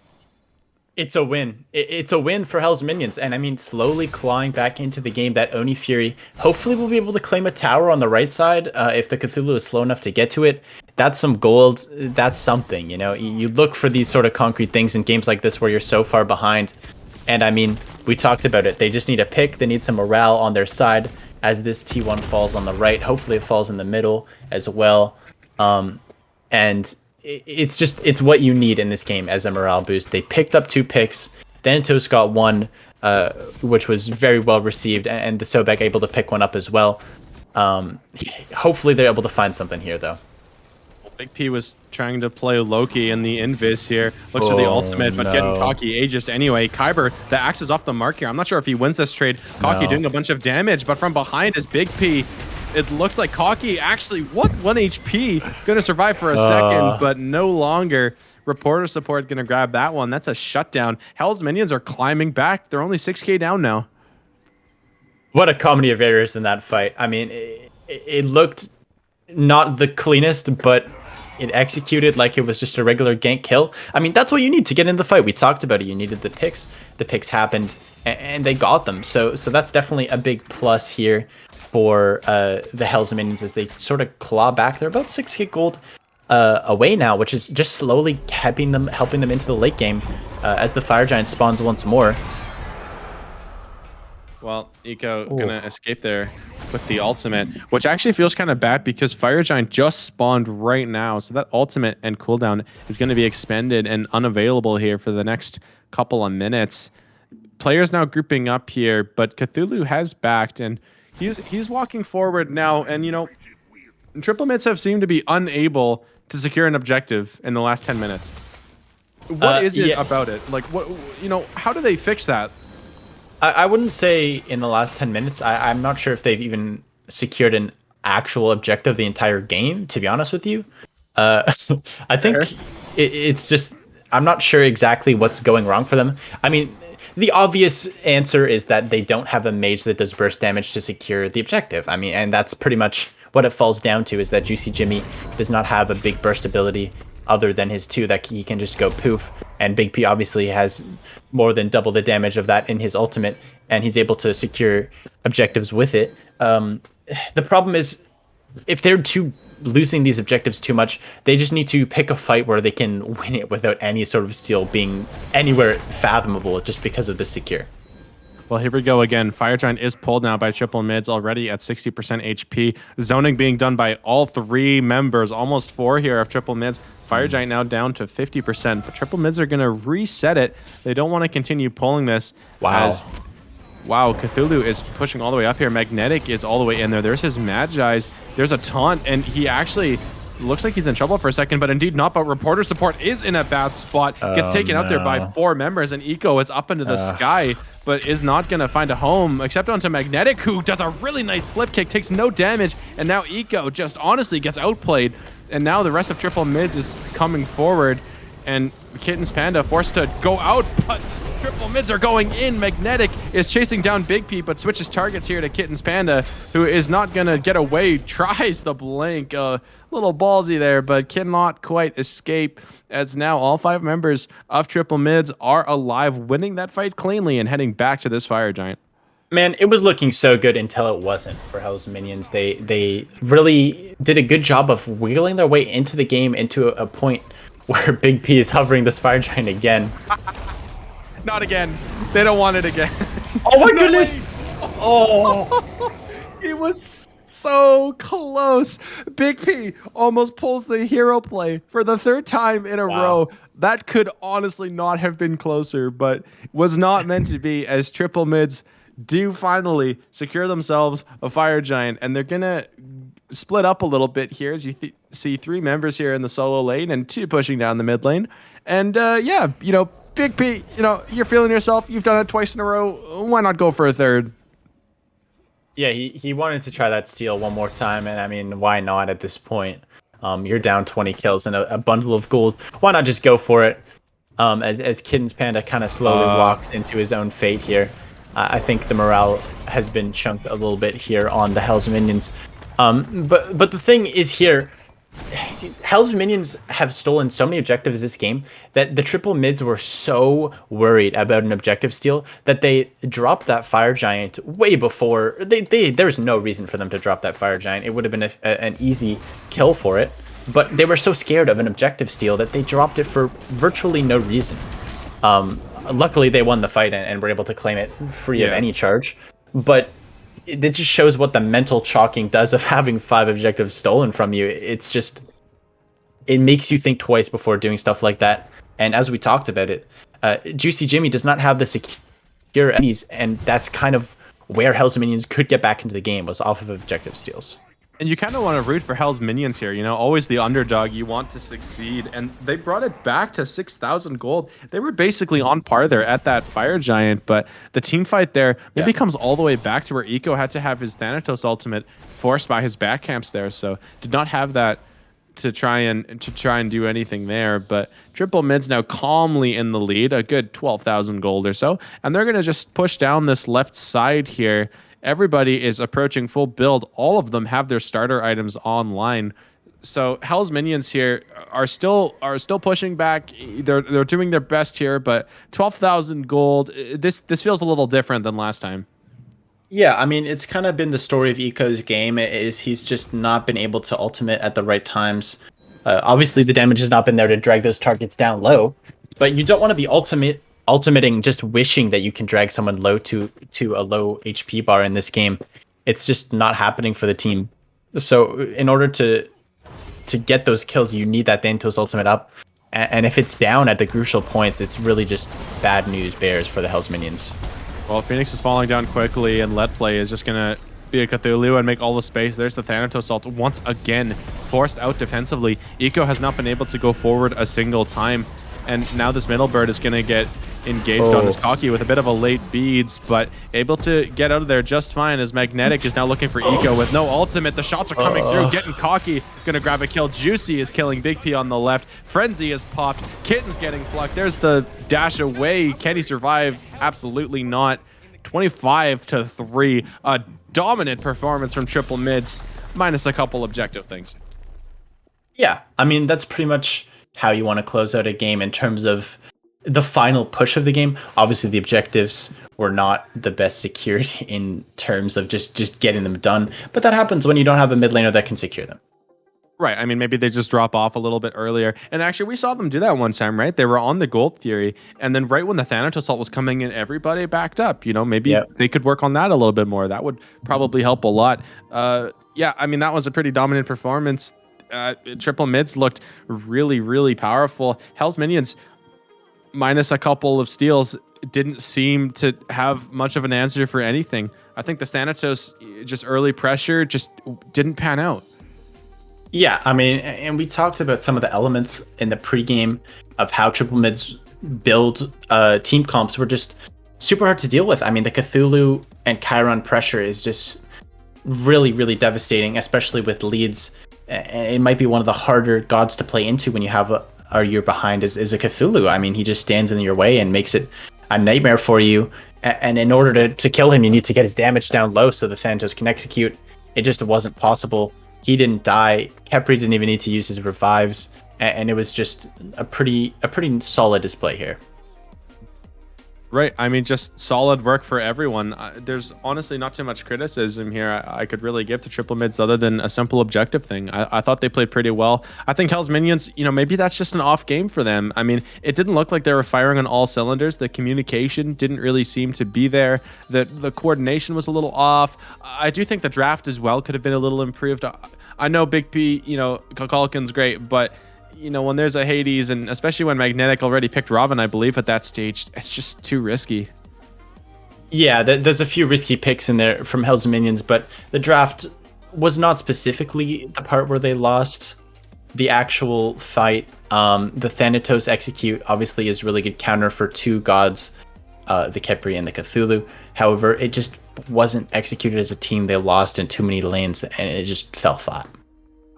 It's a win. It's a win for Hell's Minions. And I mean, slowly clawing back into the game, that Oni Fury hopefully will be able to claim a tower on the right side if the Cthulhu is slow enough to get to it. That's some gold. That's something, you know. You look for these sort of concrete things in games like this where you're so far behind. And I mean, we talked about it. They just need a pick. They need some morale on their side as this T1 falls on the right. Hopefully it falls in the middle as well. And it's what you need in this game as a morale boost. They picked up 2 picks. Thanatos got 1, which was very well received, and the Sobek able to pick 1 up as well. Hopefully they're able to find something here, though. Big P was trying to play Loki in the Invis here. Looks for the ultimate, but getting Cocky aegis anyway. Kyber, the axe is off the mark here. I'm not sure if he wins this trade. Cocky doing a bunch of damage, but from behind is Big P. It looks like Cocky actually, 1 HP? Gonna survive for a second, but no longer. Reporter support gonna grab that one. That's a shutdown. Hell's minions are climbing back. They're only 6k down now. What a comedy of errors in that fight. I mean, it looked not the cleanest, but it executed like it was just a regular gank kill. I mean, that's what you need to get in the fight. We talked about it. You needed the picks. The picks happened, and they got them. So that's definitely a big plus here for the Hell's Minions as they sort of claw back. They're about 6k gold away now, which is just slowly helping them into the late game as the Fire Giant spawns once more. Well, Eco gonna escape there with the ultimate, which actually feels kind of bad because Fire Giant just spawned right now. So that ultimate and cooldown is going to be expended and unavailable here for the next couple of minutes. Players now grouping up here, but Cthulhu has backed, and He's walking forward now, and triple mids have seemed to be unable to secure an objective in the last 10 minutes. What is it Yeah, about it? Like, how do they fix that? I wouldn't say in the last 10 minutes. I'm not sure if they've even secured an actual objective the entire game, to be honest with you. Uh, I think it's just, I'm not sure exactly what's going wrong for them. I mean, the obvious answer is that they don't have a mage that does burst damage to secure the objective. I mean, and that's pretty much what it falls down to, is that Juicy Jimmy does not have a big burst ability other than his 2 that he can just go poof. And Big P obviously has more than double the damage of that in his ultimate, and he's able to secure objectives with it. The problem is, if they're losing these objectives too much, they just need to pick a fight where they can win it without any sort of steal being anywhere fathomable, just because of the secure. Well, here we go again. Fire Giant is pulled now by triple mids, already at 60% HP. Zoning being done by all 3 members, almost 4 here of triple mids. Fire Giant now down to 50%, but triple mids are going to reset it. They don't want to continue pulling this. Wow, Cthulhu is pushing all the way up here. Magnetic is all the way in there. There's his Magi's. There's a taunt, and he actually looks like he's in trouble for a second, but indeed not. But Reporter Support is in a bad spot. Gets taken out there by 4 members, and Eco is up into the sky, but is not going to find a home, except onto Magnetic, who does a really nice flip kick, takes no damage, and now Eco just honestly gets outplayed. And now the rest of triple mids is coming forward, and Kitten's Panda forced to go out, but triple mids are going in. Magnetic is chasing down Big P, but switches targets here to Kitten's Panda, who is not going to get away. Tries the blink. A little ballsy there, but cannot quite escape, as now all 5 members of triple mids are alive, winning that fight cleanly and heading back to this Fire Giant. Man, it was looking so good until it wasn't for Hell's Minions. They really did a good job of wiggling their way into the game, into a point where Big P is hovering this Fire Giant again. Not again. They don't want it again. Oh my goodness! Oh, it was so close. Big P almost pulls the hero play for the 3rd time in a row. That could honestly not have been closer, but was not meant to be, as triple mids do finally secure themselves a Fire Giant, and they're gonna split up a little bit here, as you see 3 members here in the solo lane and 2 pushing down the mid lane. And yeah, Big P, you're feeling yourself. You've done it twice in a row. Why not go for a 3rd? Yeah, he wanted to try that steal one more time, and I mean, why not at this point? You're down 20 kills and a bundle of gold. Why not just go for it? As Kitten's Panda kind of slowly walks into his own fate here. I think the morale has been chunked a little bit here on the Hell's Minions. But the thing is here, Hell's Minions have stolen so many objectives this game that the triple mids were so worried about an objective steal that they dropped that Fire Giant way before. There's no reason for them to drop that Fire Giant. It would have been an easy kill for it, but they were so scared of an objective steal that they dropped it for virtually no reason. Luckily, they won the fight and were able to claim it free of any charge, but it just shows what the mental chalking does of having 5 objectives stolen from you. It's just, it makes you think twice before doing stuff like that. And as we talked about it, Juicy Jimmy does not have the secure enemies, and that's kind of where Hell's Minions could get back into the game, was off of objective steals. And you kind of want to root for Hell's Minions here, always the underdog. You want to succeed, and they brought it back to 6,000 gold. They were basically on par there at that Fire Giant, but the team fight there maybe comes all the way back to where Eco had to have his Thanatos ultimate forced by his back camps there, so did not have that to try and do anything there. But triple mids now calmly in the lead, a good 12,000 gold or so, and they're going to just push down this left side here. Everybody is approaching full build. All of them have their starter items online. So Hell's Minions here are still pushing back. They're doing their best here, but 12,000 gold. This feels a little different than last time. Yeah, I mean, it's kind of been the story of Eco's game, is he's just not been able to ultimate at the right times. Obviously, the damage has not been there to drag those targets down low, but you don't want to be ultimating just wishing that you can drag someone low to a low HP bar in this game. It's just not happening for the team. So in order to get those kills, you need that Thanatos ultimate up. And if it's down at the crucial points, it's really just bad news bears for the Hell's Minions. Well, Phoenix is falling down quickly, and Let Play is just going to be a Cthulhu and make all the space. There's the Thanatos ult once again, forced out defensively. Eco has not been able to go forward a single time. And now this middle bird is going to get engaged on his cocky with a bit of a late beads, but able to get out of there just fine as Magnetic is now looking for Eco with no ultimate. The shots are coming through, getting cocky, going to grab a kill. Juicy is killing Big P on the left. Frenzy is popped. Kitten's getting plucked. There's the dash away. Can he survive? Absolutely not. 25-3. A dominant performance from Triple Mids, minus a couple objective things. Yeah, I mean, that's pretty much how you want to close out a game in terms of the final push of the game. Obviously, the objectives were not the best secured in terms of just getting them done, but that happens when you don't have a mid laner that can secure them. Right. I mean, maybe they just drop off a little bit earlier. And actually, we saw them do that one time, right? They were on the Gold Fury, and then right when the Thanatos ult was coming in, everybody backed up. You know, maybe they could work on that a little bit more. That would probably help a lot. Yeah, I mean, that was a pretty dominant performance. Triple Mids looked really, really powerful. Hell's Minions, minus a couple of steals, didn't seem to have much of an answer for anything. I think the Thanatos, just early pressure, just didn't pan out. Yeah, I mean, and we talked about some of the elements in the pregame of how Triple Mid's build team comps were just super hard to deal with. I mean, the Cthulhu and Chiron pressure is just really, really devastating, especially with leads. And it might be one of the harder gods to play into when you have a year behind is a Cthulhu. I mean, he just stands in your way and makes it a nightmare for you. And in order to kill him, you need to get his damage down low so the Thanatos can execute. It just wasn't possible. He didn't die. Khepri didn't even need to use his revives, and it was just a pretty solid display here. Right. I mean, just solid work for everyone. There's honestly not too much criticism here I could really give to Triple Mids other than a simple objective thing. I thought they played pretty well. I think Hell's Minions, you know, maybe that's just an off game for them. I mean, it didn't look like they were firing on all cylinders. The communication didn't really seem to be there. The coordination was a little off. I do think the draft as well could have been a little improved. I know Big P, you know, Kakalkin's great, but you know, when there's a Hades, and especially when Magnetic already picked Robin, I believe at that stage, it's just too risky. Yeah, there's a few risky picks in there from Hell's Minions, but the draft was not specifically the part where they lost. The actual fight, the Thanatos execute obviously is really good counter for two gods, the Khepri and the Cthulhu. However, it just wasn't executed as a team. They lost in too many lanes, and it just fell flat.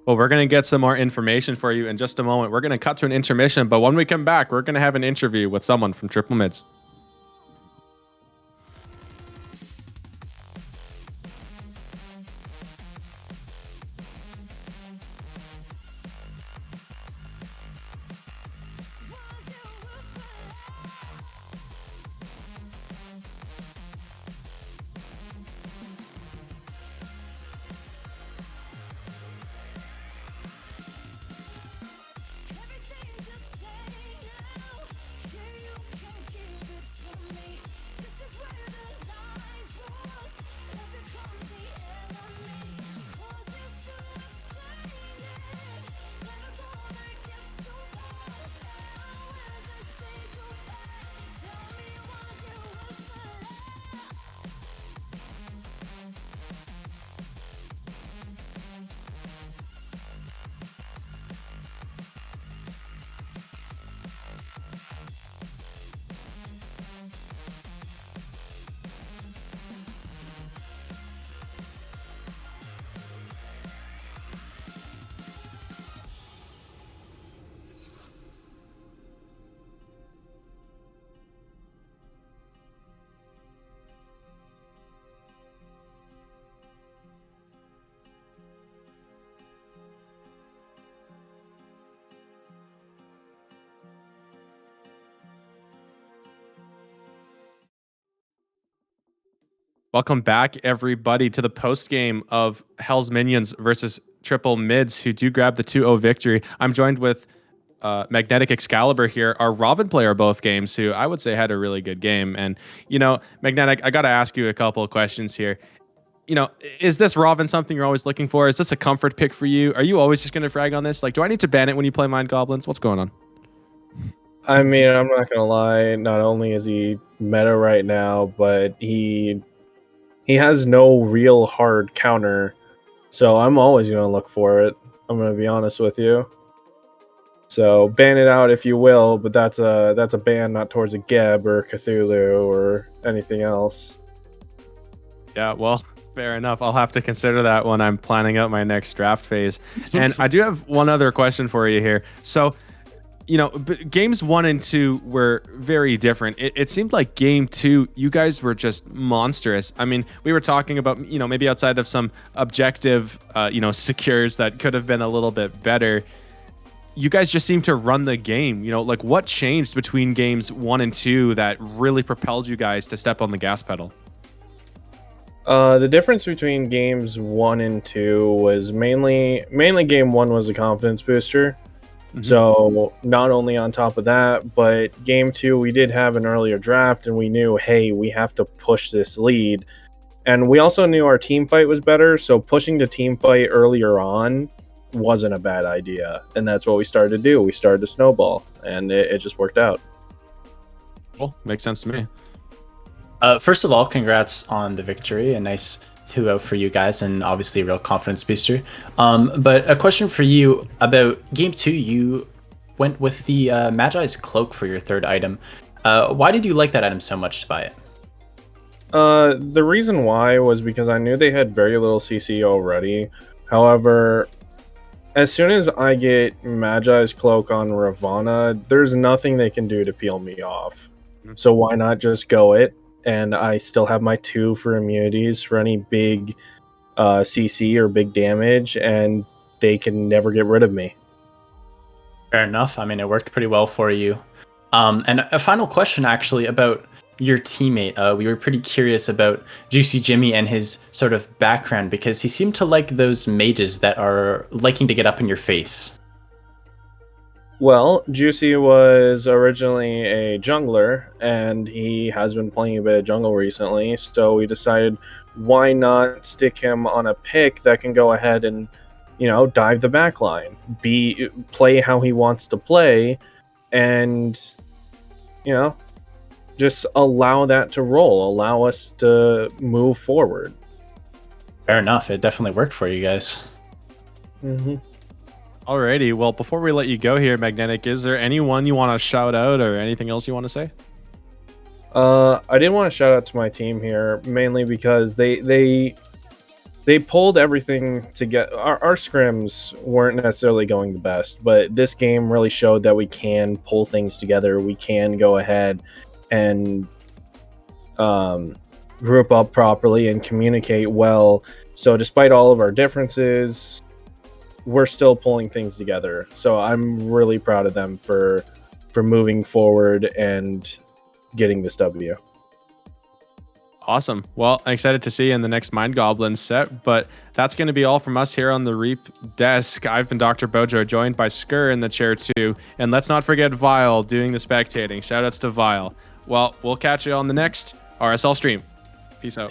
Well, we're going to get some more information for you in just a moment. We're going to cut to an intermission, but when we come back, we're going to have an interview with someone from Triple Mids. Welcome back, everybody, to the post game of Hell's Minions versus Triple Mids, who do grab the 2-0 victory. I'm joined with Magnetic Excalibur here, our Robin player both games, who I would say had a really good game. And, you know, Magnetic, I got to ask you a couple of questions here. You know, is this Robin something you're always looking for? Is this a comfort pick for you? Are you always just going to frag on this? Like, do I need to ban it when you play Mind Goblins? What's going on? I mean, I'm not going to lie. Not only is he meta right now, but he he has no real hard counter, so I'm always going to look for it. I'm going to be honest with you. So ban it out if you will, but that's a ban, not towards a Geb or Cthulhu or anything else. Yeah, well, fair enough. I'll have to consider that when I'm planning out my next draft phase. And I do have one other question for you here. So, games 1 and 2 were very different. It seemed like game 2, you guys were just monstrous. I mean, we were talking about, maybe outside of some objective, secures that could have been a little bit better, you guys just seem to run the game. Like what changed between games 1 and 2 that really propelled you guys to step on the gas pedal? The difference between games 1 and 2 was mainly game 1 was a confidence booster. Mm-hmm. So not only on top of that, but game 2 we did have an earlier draft, and we knew, hey, we have to push this lead, and we also knew our team fight was better. So pushing the team fight earlier on wasn't a bad idea, and that's what we started to do. We started to snowball, and it just worked out. Cool, makes sense to me. First of all, congrats on the victory. A nice 2-0 for you guys, and obviously a real confidence booster. But a question for you about game 2. You went with the Magi's Cloak for your third item. Why did you like that item so much to buy it? The reason why was because I knew they had very little CC already. However, as soon as I get Magi's Cloak on Ravana, there's nothing they can do to peel me off. So why not just go it? And I still have my 2 for immunities for any big CC or big damage, and they can never get rid of me. Fair enough. I mean, it worked pretty well for you. And a final question, actually, about your teammate. We were pretty curious about Juicy Jimmy and his sort of background, because he seemed to like those mages that are liking to get up in your face. Well, Juicy was originally a jungler, and he has been playing a bit of jungle recently, so we decided why not stick him on a pick that can go ahead and, dive the backline, play how he wants to play, and, just allow that to roll, allow us to move forward. Fair enough. It definitely worked for you guys. Mm-hmm. Alrighty, well, before we let you go here, Magnetic, is there anyone you want to shout out or anything else you want to say? I did want to shout out to my team here, mainly because they pulled everything together. Our scrims weren't necessarily going the best, but this game really showed that we can pull things together. We can go ahead and group up properly and communicate well. So despite all of our differences, we're still pulling things together. So I'm really proud of them for moving forward and getting this W. Awesome. Well, I'm excited to see you in the next Mind Goblin set, but that's going to be all from us here on the Reap desk. I've been Dr. Bojo, joined by Skur in the chair too. And let's not forget Vile doing the spectating. Shoutouts to Vile. Well, we'll catch you on the next RSL stream. Peace out.